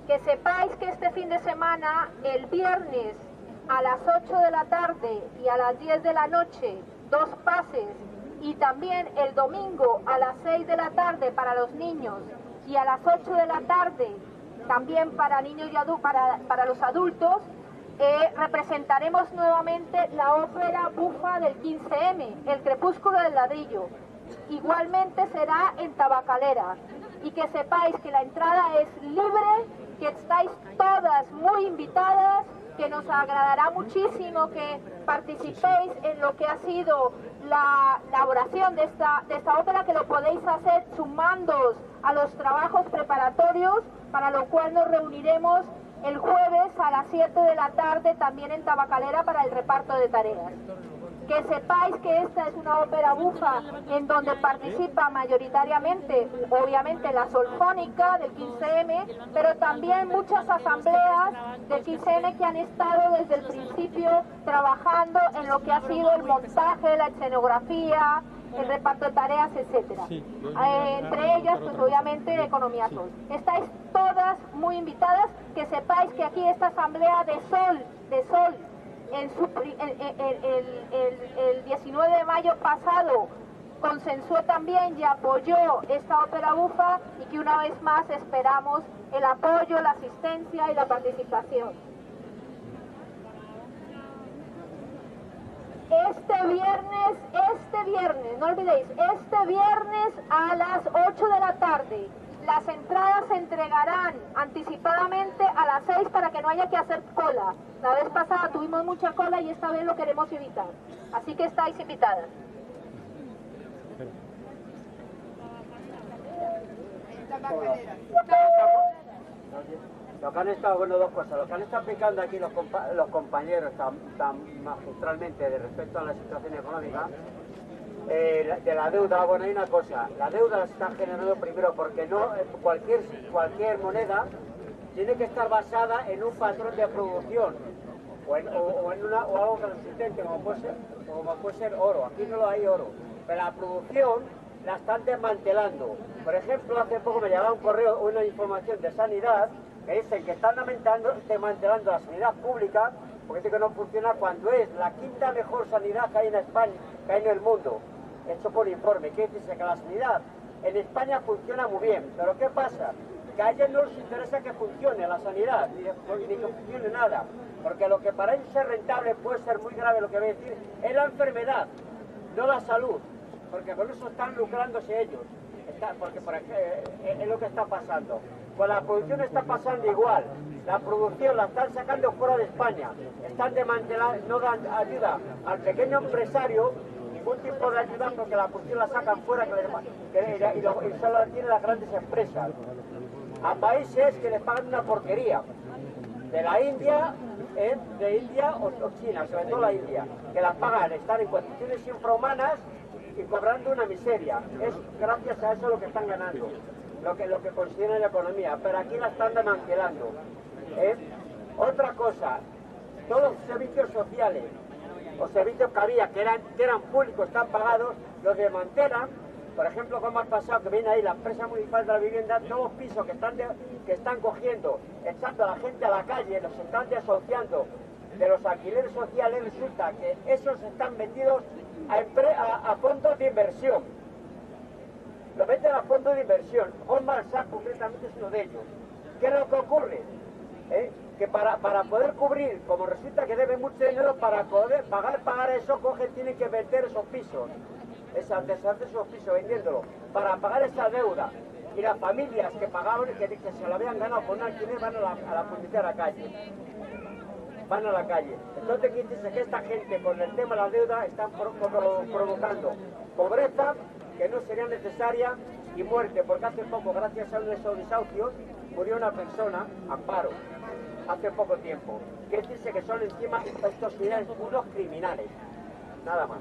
que sepáis que este fin de semana, el viernes a las 8 de la tarde y a las 10 de la noche, 2 pases, y también el domingo a las 6 de la tarde para los niños y a las 8 de la tarde también para niños y para los adultos, representaremos nuevamente la ópera bufa del 15M, El crepúsculo del ladrillo. Igualmente será en Tabacalera, y que sepáis que la entrada es libre, que estáis todas muy invitadas, que nos agradará muchísimo que participéis en lo que ha sido la elaboración de esta ópera, que lo podéis hacer sumándoos a los trabajos preparatorios, para lo cual nos reuniremos el jueves a las 7 de la tarde también en Tabacalera para el reparto de tareas. Que sepáis que esta es una ópera bufa en donde participa mayoritariamente, obviamente, la Solfónica del 15M, pero también muchas asambleas del 15M que han estado desde el principio trabajando en lo que ha sido el montaje, la escenografía, el reparto de tareas, etcétera. Entre ellas, pues obviamente, Economía Sol. Estáis todas muy invitadas. Que sepáis que aquí esta asamblea de Sol, el 19 de mayo pasado consensuó también y apoyó esta ópera bufa, y que una vez más esperamos el apoyo, la asistencia y la participación. Este viernes, no olvidéis, este viernes a las 8 de la tarde, las entradas se entregarán anticipadamente a las 6 para que no haya que hacer cola. La vez pasada tuvimos mucha cola y esta vez lo queremos evitar. Así que estáis invitadas. Lo que han estado, bueno, dos cosas. Lo que han estado explicando aquí los compañeros tan magistralmente respecto a la situación económica, de la deuda, bueno, hay una cosa. La deuda se está generando primero porque no cualquier moneda tiene que estar basada en un patrón de producción o en algo consistente, como puede ser oro. Aquí no lo hay oro, pero la producción la están desmantelando. Por ejemplo, hace poco me llegaba un correo, una información de Sanidad, que dicen que están desmantelando la sanidad pública, porque dice que no funciona, cuando es la quinta mejor sanidad que hay en España, que hay en el mundo, hecho por informe. Quiere decirse que la sanidad en España funciona muy bien, pero ¿qué pasa? Que a ellos no les interesa que funcione la sanidad, ni que funcione nada, porque lo que para ellos es rentable puede ser muy grave, lo que voy a decir, es la enfermedad, no la salud, porque con eso están lucrándose ellos, porque es lo que está pasando. Con la producción está pasando igual, la producción la están sacando fuera de España, están desmantelando, no dan ayuda al pequeño empresario, ningún tipo de ayuda, porque la producción la sacan fuera y solo la tienen las grandes empresas. A países que les pagan una porquería, de la India, o China, sobre todo la India, que las pagan, están en condiciones infrahumanas y cobrando una miseria. Es gracias a eso lo que están ganando, lo que consideran la economía, pero aquí la están desmantelando. Otra cosa, todos los servicios sociales o servicios que había, que eran públicos, están pagados, los desmantelan. Por ejemplo, como ha pasado, que viene ahí la empresa municipal de la vivienda, nuevos pisos que están cogiendo, echando a la gente a la calle, los están desahuciando de los alquileres sociales. Resulta que esos están vendidos a fondos de inversión. Lo venden a fondos de inversión. Goldman Sachs concretamente es uno de ellos. ¿Qué es lo que ocurre? Que para poder cubrir, como resulta que deben mucho dinero, para poder pagar eso, tienen que vender esos pisos. Deshacer esos pisos vendiéndolo para pagar esa deuda, y las familias que pagaban, que se lo habían ganado con un alquiler, van a la publicidad a la calle, van a la calle. Entonces, ¿qué dice? Que esta gente con el tema de la deuda están provocando pobreza que no sería necesaria y muerte, porque hace poco, gracias a uno de esos desahucios, murió una persona a paro hace poco tiempo. Quiere decirse que son encima estos unos criminales, nada más.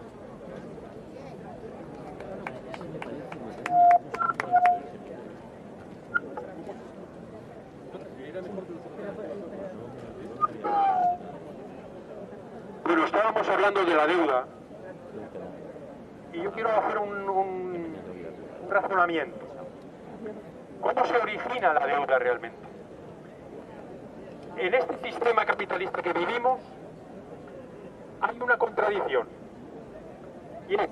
Bueno, estábamos hablando de la deuda y yo quiero hacer un razonamiento. ¿Cómo se origina la deuda realmente? En este sistema capitalista que vivimos hay una contradicción, y es: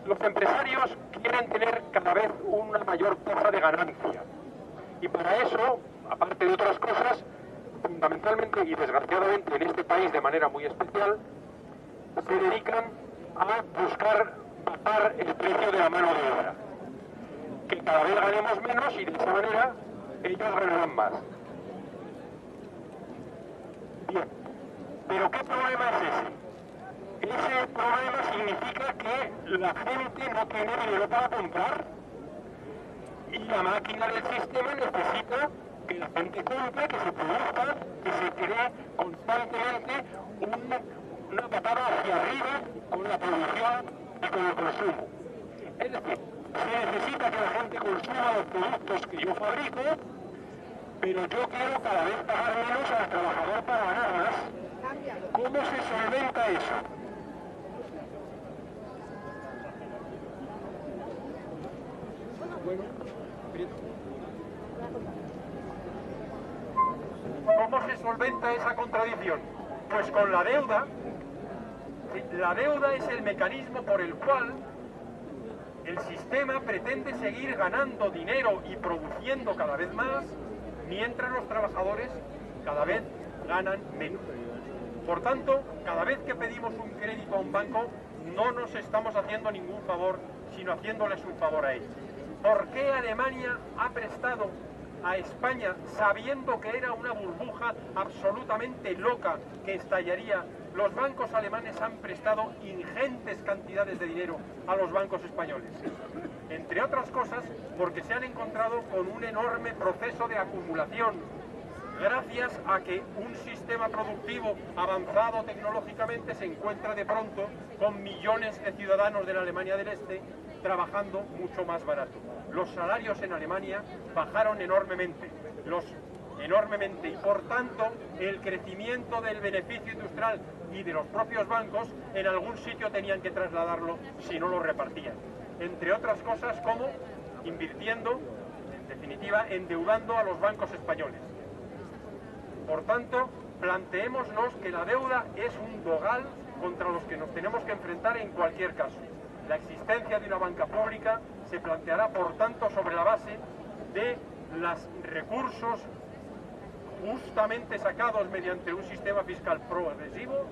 los empresarios quieren tener cada vez una mayor tasa de ganancia, y para eso, aparte de otras cosas, fundamentalmente y desgraciadamente en este país de manera muy especial, se dedican a buscar bajar el precio de la mano de obra, que cada vez ganemos menos y de esa manera ellos ganarán más. Bien. Pero ¿qué problema es ese? Ese problema significa que la gente no tiene dinero para comprar y la máquina del sistema necesita que la gente compre, que se produzca, que se cree constantemente una patada hacia arriba con la producción y con el consumo. Es decir, se necesita que la gente consuma los productos que yo fabrico, pero yo quiero cada vez pagar menos al trabajador para ganar más. ¿Cómo se solventa eso? ¿Cómo se solventa esa contradicción? Pues con la deuda. La deuda es el mecanismo por el cual el sistema pretende seguir ganando dinero y produciendo cada vez más, mientras los trabajadores cada vez ganan menos. Por tanto, cada vez que pedimos un crédito a un banco, no nos estamos haciendo ningún favor, sino haciéndoles un favor a ellos. ¿Por qué Alemania ha prestado a España sabiendo que era una burbuja absolutamente loca que estallaría? Los bancos alemanes han prestado ingentes cantidades de dinero a los bancos españoles. Entre otras cosas, porque se han encontrado con un enorme proceso de acumulación, gracias a que un sistema productivo avanzado tecnológicamente se encuentra de pronto con millones de ciudadanos de la Alemania del Este trabajando mucho más barato. Los salarios en Alemania bajaron enormemente, y por tanto el crecimiento del beneficio industrial y de los propios bancos en algún sitio tenían que trasladarlo si no lo repartían. Entre otras cosas como invirtiendo, en definitiva, endeudando a los bancos españoles. Por tanto, planteémonos que la deuda es un dogal contra los que nos tenemos que enfrentar en cualquier caso. La existencia de una banca pública se planteará, por tanto, sobre la base de los recursos justamente sacados mediante un sistema fiscal progresivo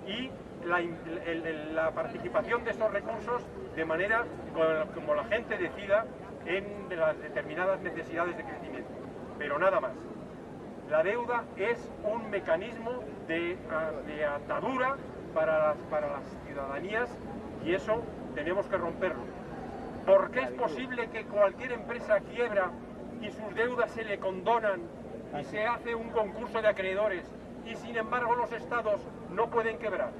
y la participación de esos recursos de manera como la gente decida en las determinadas necesidades de crecimiento. Pero nada más. La deuda es un mecanismo de atadura para las ciudadanías y eso tenemos que romperlo. ¿Por qué es posible que cualquier empresa quiebra y sus deudas se le condonan y se hace un concurso de acreedores y sin embargo los estados no pueden quebrar?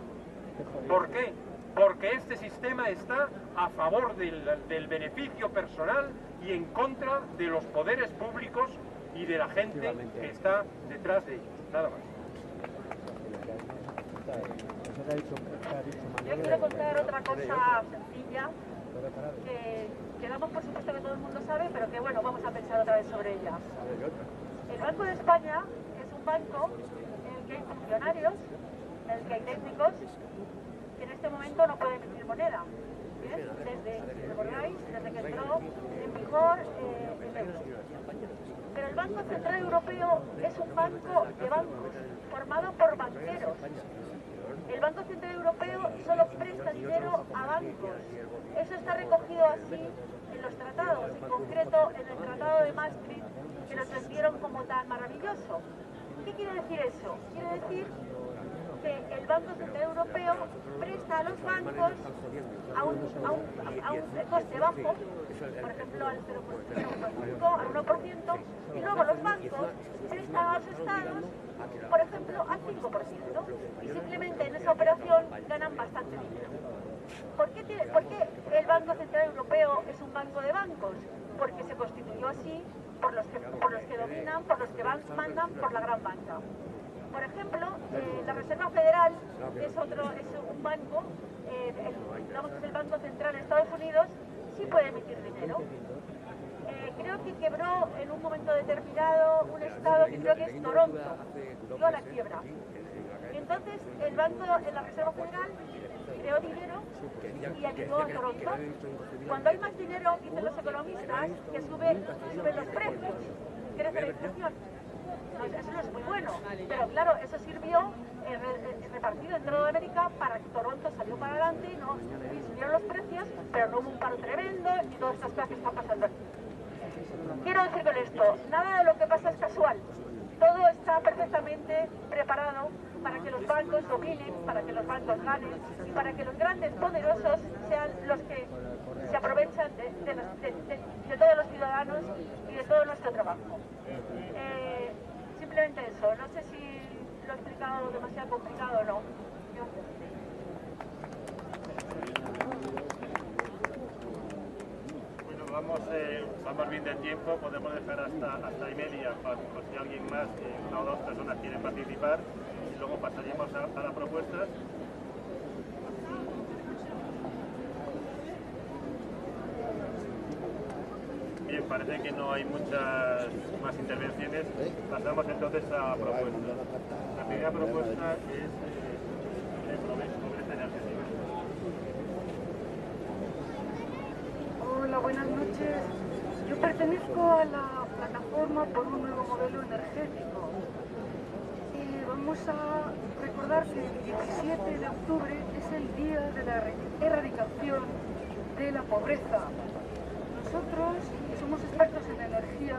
¿Por qué? Porque este sistema está a favor del beneficio personal y en contra de los poderes públicos y de la gente que está detrás de ellos. Nada más. Yo quiero contar otra cosa sencilla que damos por supuesto que todo el mundo sabe, pero que bueno, vamos a pensar otra vez sobre ella. El Banco de España es un banco en el que hay funcionarios, en el que hay técnicos, que en este momento no pueden emitir moneda. Desde, ¿recordáis? Desde que entró en vigor el euro. Pero el Banco Central Europeo es un banco de bancos, formado por banqueros. El Banco Central Europeo solo presta dinero a bancos. Eso está recogido así en los tratados, en concreto en el Tratado de Maastricht, que nos vendieron como tan maravilloso. ¿Qué quiere decir eso? Quiere decir que el Banco Central Europeo presta a los bancos a un coste bajo, por ejemplo al 0,5, al 1%, y luego los bancos prestan a los estados, por ejemplo, al 5%, y simplemente en esa operación ganan bastante dinero. ¿Por qué el Banco Central Europeo es un banco de bancos? Porque se constituyó así por los que dominan, por los que mandan, por la gran banca. Por ejemplo, la Reserva Federal es un banco, digamos que es el Banco Central de Estados Unidos, sí puede emitir dinero. Creo que quebró en un momento determinado un estado que creo que es Toronto, dio a la quiebra. Entonces, el banco, la Reserva Federal, creó dinero y ayudó a Toronto. Cuando hay más dinero, dicen los economistas, que suben los precios, crece la inflación. Eso no es muy bueno, pero claro, eso sirvió repartido en toda América para que Toronto salió para adelante y subieron los precios, pero no hubo un paro tremendo y todas estas cosas que están pasando aquí. Quiero decir con esto, nada de lo que pasa es casual, todo está perfectamente preparado para que los bancos dominen, para que los bancos ganen y para que los grandes poderosos sean los que se aprovechan de todos los ciudadanos y de todo nuestro trabajo. Simplemente eso, no sé si lo he explicado demasiado complicado o no. Bueno, vamos bien de tiempo, podemos dejar hasta y media, por si alguien más, una o dos personas quieren participar, y luego pasaríamos a la propuesta. Bien, parece que no hay muchas más intervenciones. Pasamos entonces a la propuesta. La primera propuesta es de pobreza energética. Hola, buenas noches. Yo pertenezco a la plataforma por un nuevo modelo energético. Vamos a recordar que el 17 de octubre es el día de la erradicación de la pobreza. Nosotros, que somos expertos en energía,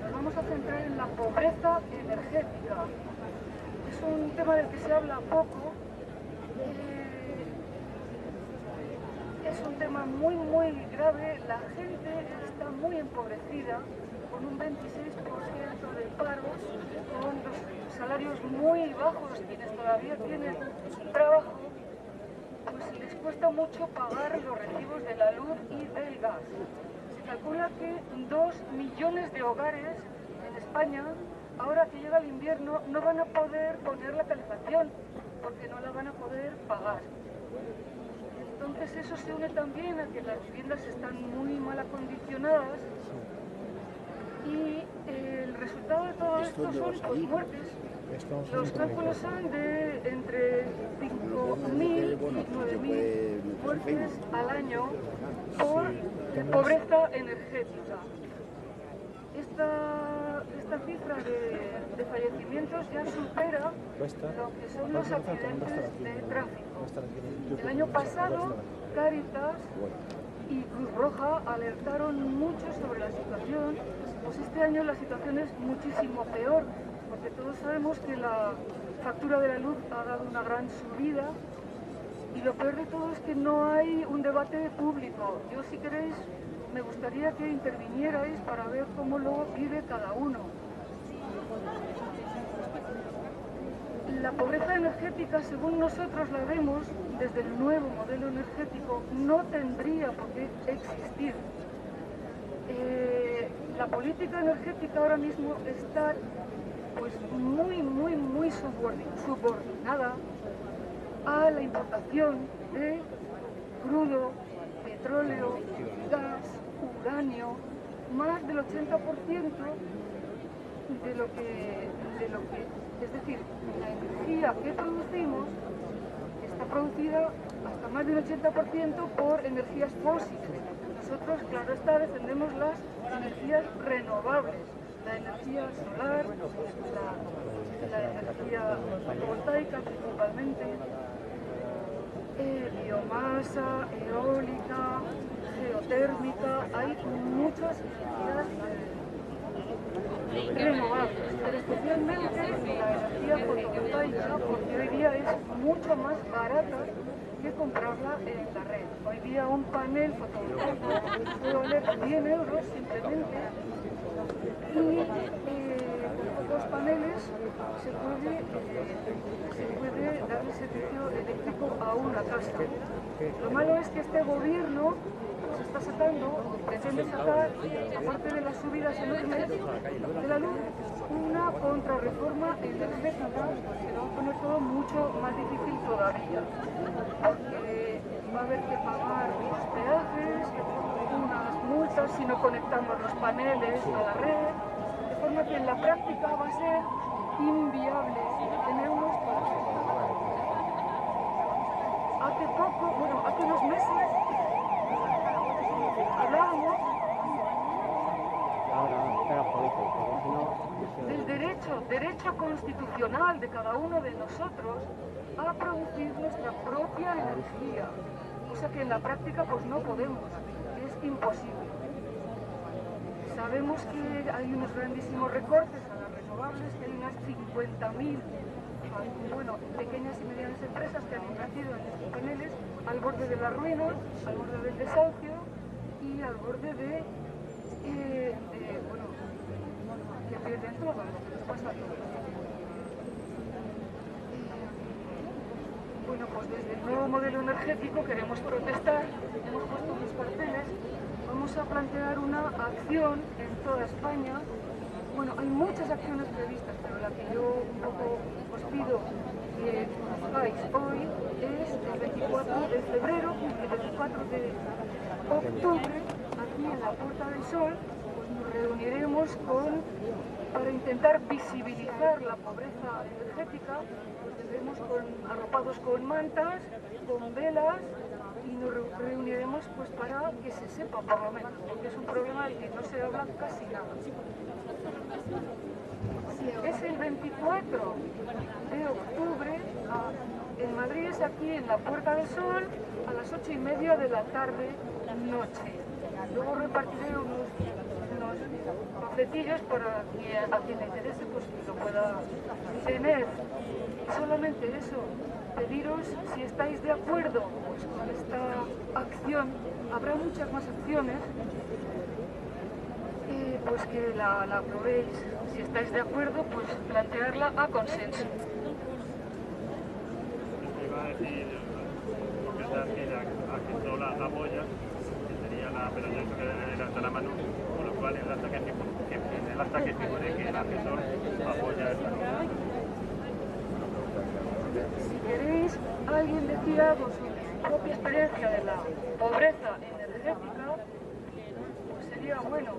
nos vamos a centrar en la pobreza energética. Es un tema del que se habla poco. Es un tema muy grave. La gente está muy empobrecida, con un 26% de paro, con los salarios muy bajos. Quienes todavía tienen trabajo, pues les cuesta mucho pagar los recibos de la luz y del gas. Se calcula que 2 millones de hogares en España, ahora que llega el invierno, no van a poder poner la calefacción porque no la van a poder pagar. Entonces eso se une también a que las viviendas están muy mal acondicionadas y el resultado de todo esto son pues, muertes. Los cálculos son de entre 5.000 y 9.000 muertes al año por pobreza energética. Esta cifra de fallecimientos ya supera lo que son los accidentes de tráfico. El año pasado, Cáritas y Cruz Roja alertaron mucho sobre la situación, pues este año la situación es muchísimo peor, porque todos sabemos que la factura de la luz ha dado una gran subida y lo peor de todo es que no hay un debate público. Yo, si queréis, me gustaría que intervinierais para ver cómo lo vive cada uno. La pobreza energética, según nosotros la vemos, desde el nuevo modelo energético, no tendría por qué existir. La política energética ahora mismo está pues, muy subordinada a la importación de crudo, petróleo, gas, uranio, más del 80% de lo que, es decir, la energía que producimos está producida hasta más del 80% por energías fósiles. Nosotros, claro está, defendemos las energías renovables, la energía solar, la energía fotovoltaica principalmente, biomasa, eólica, geotérmica, hay muchas energías renovables, pero especialmente la energía fotovoltaica, porque hoy día es mucho más barata que comprarla en la red. Hoy día un panel fotovoltaico puede valer 100 euros simplemente y con los paneles se puede dar el servicio eléctrico a una casa. Lo malo es que este gobierno se está sacando, pretende sacar, aparte de las subidas enormes de la luz, una contrarreforma energética que va a poner todo mucho más difícil todavía, porque va a haber que pagar los peajes, unas multas si no conectamos los paneles a la red, de forma que en la práctica va a ser inviable tener unos paneles. Hace unos meses hablábamos del derecho constitucional de cada uno de nosotros a producir nuestra propia energía, cosa que en la práctica pues no podemos, es imposible. Sabemos que hay unos grandísimos recortes a las renovables, que hay unas 50.000 bueno, pequeñas y medianas empresas que han invertido en estos paneles al borde de la ruina, al borde del desahucio y al borde de bueno, que pierden todo lo que les pasa a todos. Bueno, pues desde el nuevo modelo energético queremos protestar, hemos puesto unos carteles, vamos a plantear una acción en toda España. Bueno, hay muchas acciones previstas, pero la que yo un poco os pido que hagáis hoy es el 24 de febrero y el 24 de octubre, aquí en la Puerta del Sol, pues nos reuniremos para intentar visibilizar la pobreza energética. Vendremos arropados con mantas, con velas y nos reuniremos pues para que se sepa por lo menos, porque es un problema del que no se habla casi nada. Es el 24 de octubre, en Madrid es aquí en la Puerta del Sol a las 8:30 de la tarde noche. Luego repartiré unos panfletillos para que a quien le interese pues lo pueda tener. Solamente eso, pediros si estáis de acuerdo pues, con esta acción. Habrá muchas más acciones, pues que la aprobéis. Si estáis de acuerdo, pues plantearla a consenso. Iba a decir, comentar que a que no la apoya, que sería pero yo creo que levanta la mano, con lo cual el acta que figure que el asesor apoya esta norma. Si queréis, alguien decía algo sobre su propia experiencia de la pobreza energética, pues sería bueno.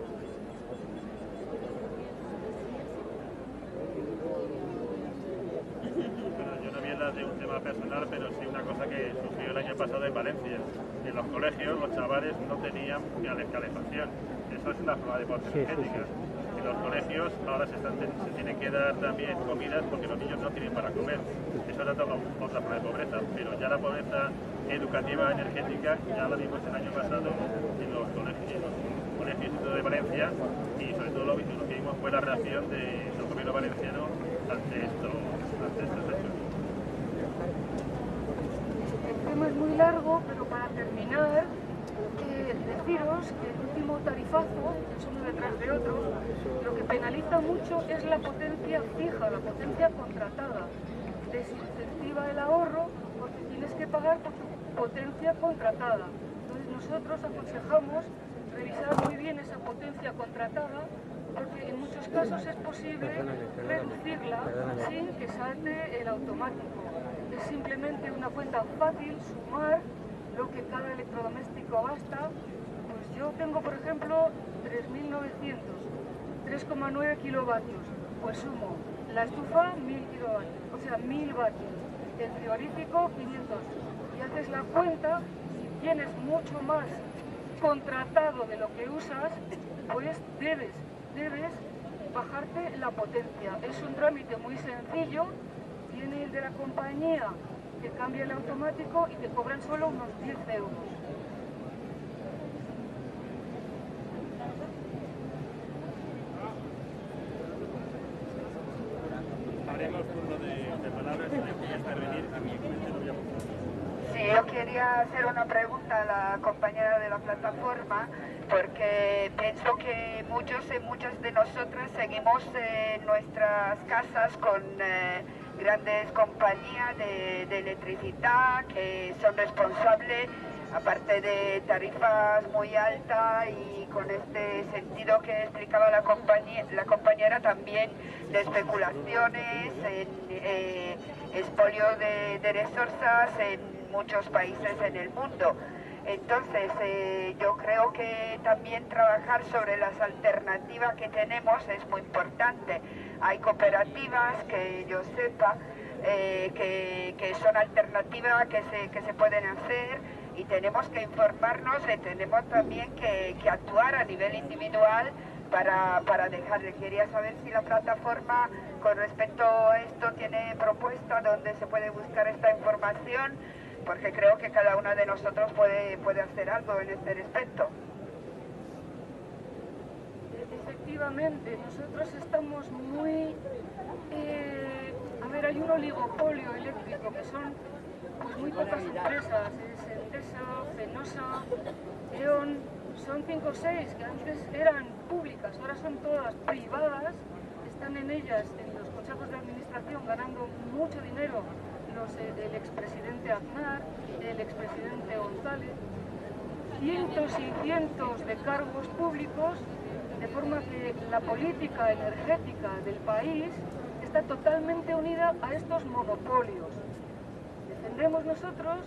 Bueno, yo no voy a hablar de un tema personal, pero sí una cosa que sucedió el año pasado en Valencia. En los colegios los chavales no tenían calefacción. Eso es una forma de pobreza energética. En los colegios ahora se tienen que dar también comidas porque los niños no tienen para comer. Eso es otra forma de pobreza, pero ya la pobreza educativa energética ya la vimos el año pasado en los colegios de Valencia, y sobre todo lo que vimos fue la reacción del gobierno valenciano ante estos hechos. El tema es muy largo, pero para terminar, deciros que el último tarifazo, es uno detrás de otro, lo que penaliza mucho es la potencia fija, la potencia contratada. Desincentiva el ahorro porque tienes que pagar por tu potencia contratada. Entonces nosotros aconsejamos revisar muy bien esa potencia contratada, porque en muchos casos es posible reducirla sin que salte el automático. Es simplemente una cuenta fácil, sumar lo que cada electrodoméstico gasta. Pues yo tengo, por ejemplo, 3.900, 3,9 kilovatios, pues sumo la estufa 1.000 kilovatios, o sea 1.000 vatios, el frigorífico 500, y haces la cuenta. Si tienes mucho más contratado de lo que usas, pues debes bajarte la potencia. Es un trámite muy sencillo, viene el de la compañía, te cambia el automático y te cobran solo unos 10 euros. Haremos turno de palabras, si quería intervenir a mí. Sí, yo quería hacer una pregunta a la compañera de la plataforma, porque pienso que muchos y muchas de nosotras seguimos en nuestras casas con grandes compañías de electricidad que son responsables, aparte de tarifas muy altas, y con este sentido que explicaba la compañera también de especulaciones, en expolio de resources en muchos países en el mundo. Entonces yo creo que también trabajar sobre las alternativas que tenemos es muy importante. Hay cooperativas que yo sepa que son alternativas que se pueden hacer, y tenemos que informarnos y tenemos también que actuar a nivel individual para dejarle. Quería saber si la plataforma con respecto a esto tiene propuesta donde se puede buscar esta información, porque creo que cada uno de nosotros puede hacer algo en este respecto. Efectivamente, nosotros estamos muy A ver, hay un oligopolio eléctrico que son pues, muy pocas empresas, es Endesa, Fenosa, E.ON, son 5 o 6 que antes eran públicas, ahora son todas privadas, están en ellas, en los consejos de administración, ganando mucho dinero el expresidente Aznar, el expresidente González, cientos y cientos de cargos públicos, de forma que la política energética del país está totalmente unida a estos monopolios. Defendemos nosotros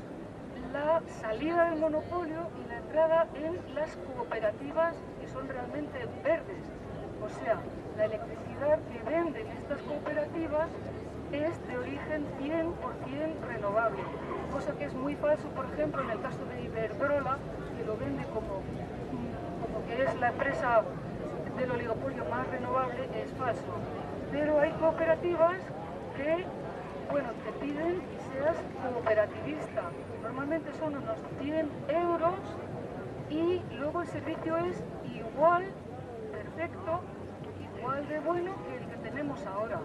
la salida del monopolio y la entrada en las cooperativas que son realmente verdes. O sea, la electricidad que venden estas cooperativas es de origen 100% renovable, cosa que es muy falso, por ejemplo, en el caso de Iberdrola, que lo vende como que es la empresa del oligopolio más renovable, es falso. Pero hay cooperativas que, bueno, te piden que seas cooperativista. Normalmente son unos 100 euros y luego el servicio es igual, perfecto, igual de bueno que el que tenemos ahora.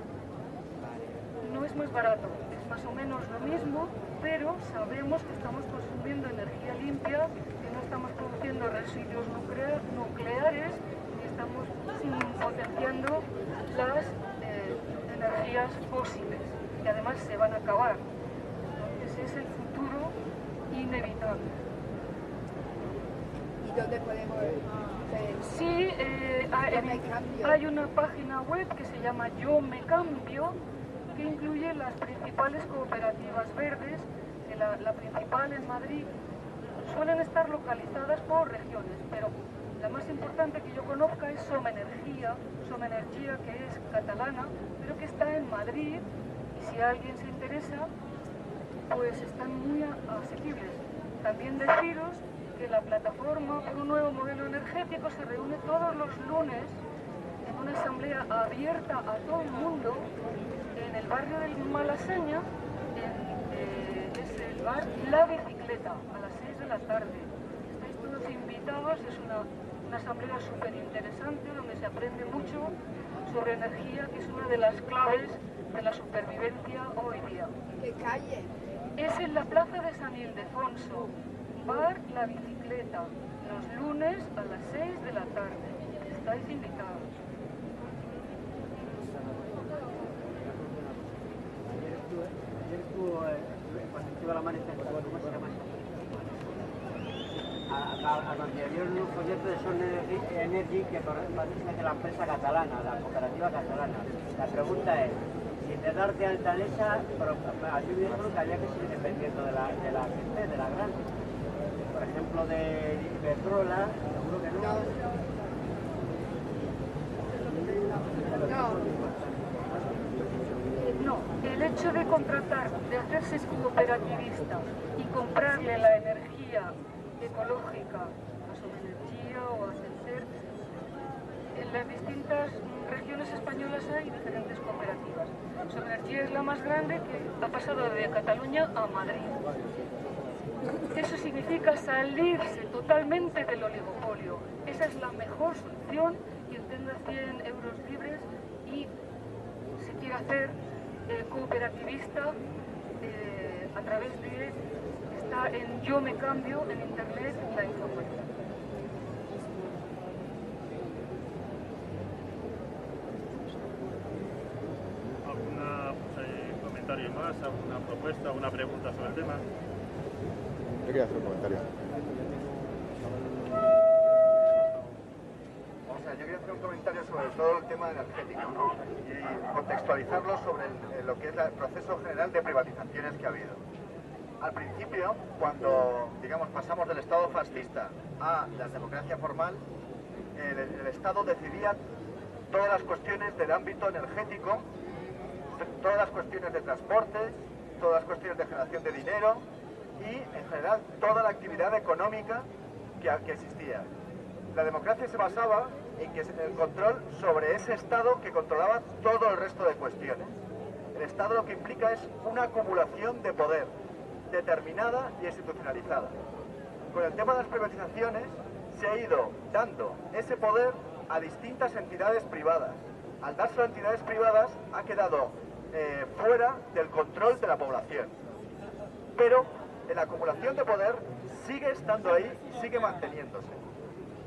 No es más barato, es más o menos lo mismo, pero sabemos que estamos consumiendo energía limpia, que no estamos produciendo residuos nucleares, ni estamos potenciando las energías fósiles, que además se van a acabar. Entonces es el futuro inevitable. ¿Y dónde podemos ver? Sí, hay una página web que se llama Yo Me Cambio, que incluye las principales cooperativas verdes, que la principal en Madrid. Suelen estar localizadas por regiones, pero la más importante que yo conozca es Somenergia, que es catalana, pero que está en Madrid, y si alguien se interesa, pues están muy asequibles. También deciros que la plataforma por un nuevo modelo energético se reúne todos los lunes en una asamblea abierta a todo el mundo en el barrio del Malasaña, es el bar La Bicicleta, a las 6 de la tarde. Estáis todos invitados, es una asamblea súper interesante donde se aprende mucho sobre energía, que es una de las claves de la supervivencia hoy día. ¿Qué calle? Es en la plaza de San Ildefonso, bar La Bicicleta, los lunes a las 6 de la tarde. Estáis invitados. Ayer estuvo cuando estuvo la manifestación, ¿cómo se llama? A donde había un proyecto de Son Energy que corresponde a la empresa catalana, la cooperativa catalana. La pregunta es, si de dar de alta en esa, aquí me dijeron que había que seguir dependiendo de la grande. Por ejemplo, de Iberdrola, seguro que no. No, el hecho de contratar, de hacerse cooperativista y comprarle la energía ecológica a Somenergia o a Celcer, en las distintas regiones españolas hay diferentes cooperativas. Somenergia es la más grande, que ha pasado de Cataluña a Madrid. Eso significa salirse totalmente del oligopolio. Esa es la mejor solución. Quien tenga 100 euros libres y se quiere hacer cooperativista a través de... Está en Yo Me Cambio, en internet, la información. ¿Algún comentario más, alguna propuesta, alguna pregunta sobre el tema? Yo quería hacer un comentario. O sea, yo quería hacer un comentario sobre todo el tema energético, ¿no? Y contextualizarlo sobre lo que es el proceso general de privatizaciones que ha habido. Al principio, cuando, digamos, pasamos del Estado fascista a la democracia formal, el Estado decidía todas las cuestiones del ámbito energético, todas las cuestiones de transporte, todas las cuestiones de generación de dinero y, en general, toda la actividad económica que existía. La democracia se basaba en el control sobre ese Estado que controlaba todo el resto de cuestiones. El Estado lo que implica es una acumulación de poder determinada y institucionalizada. Con el tema de las privatizaciones se ha ido dando ese poder a distintas entidades privadas. Al dárselo a entidades privadas ha quedado fuera del control de la población. Pero la acumulación de poder sigue estando ahí y sigue manteniéndose.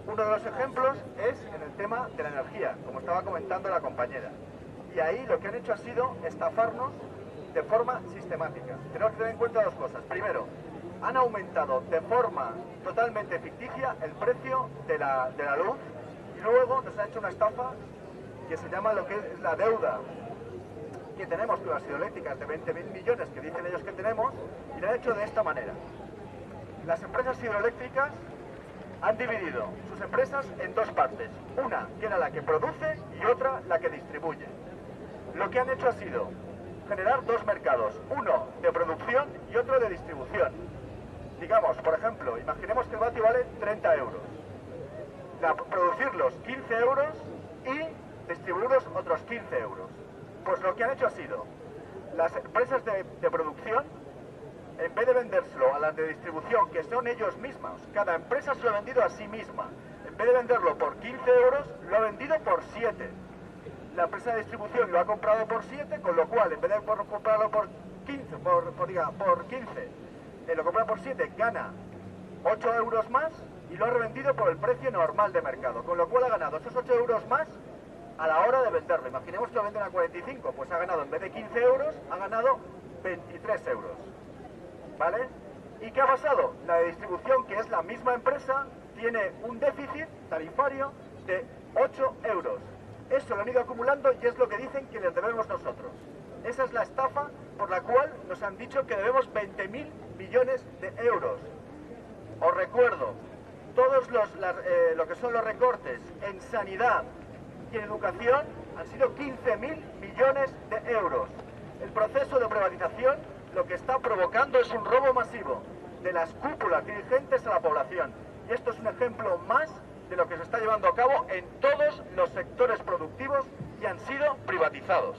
Uno de los ejemplos es en el tema de la energía, como estaba comentando la compañera. Y ahí lo que han hecho ha sido estafarnos de forma sistemática. Tenemos que tener en cuenta dos cosas. Primero, han aumentado de forma totalmente ficticia el precio de la luz, y luego nos han hecho una estafa que se llama lo que es la deuda que tenemos con las hidroeléctricas de 20.000 millones que dicen ellos que tenemos, y lo han hecho de esta manera. Las empresas hidroeléctricas han dividido sus empresas en dos partes, una que era la que produce y otra la que distribuye. Lo que han hecho ha sido generar dos mercados, uno de producción y otro de distribución. Digamos, por ejemplo, imaginemos que el vatio vale 30 euros. Producirlos 15 euros y distribuirlos otros 15 euros. Pues lo que han hecho ha sido, las empresas de producción, en vez de vendérselo a las de distribución, que son ellos mismos, cada empresa se lo ha vendido a sí misma. En vez de venderlo por 15 euros, lo ha vendido por 7. La empresa de distribución lo ha comprado por 7, con lo cual, en vez de comprarlo por 15, lo compra por 7, gana 8 euros más y lo ha revendido por el precio normal de mercado, con lo cual ha ganado esos 8 euros más a la hora de venderlo. Imaginemos que lo venden a 45, pues ha ganado, en vez de 15 euros, ha ganado 23 euros. ¿Vale? ¿Y qué ha pasado? La de distribución, que es la misma empresa, tiene un déficit tarifario de 8 euros. Eso lo han ido acumulando y es lo que dicen que les debemos nosotros. Esa es la estafa por la cual nos han dicho que debemos 20.000 millones de euros. Os recuerdo, todos lo que son los recortes en sanidad y en educación han sido 15.000 millones de euros. El proceso de privatización lo que está provocando es un robo masivo de las cúpulas dirigentes a la población. Y esto es un ejemplo más de lo que se está llevando a cabo en todos los sectores productivos que han sido privatizados.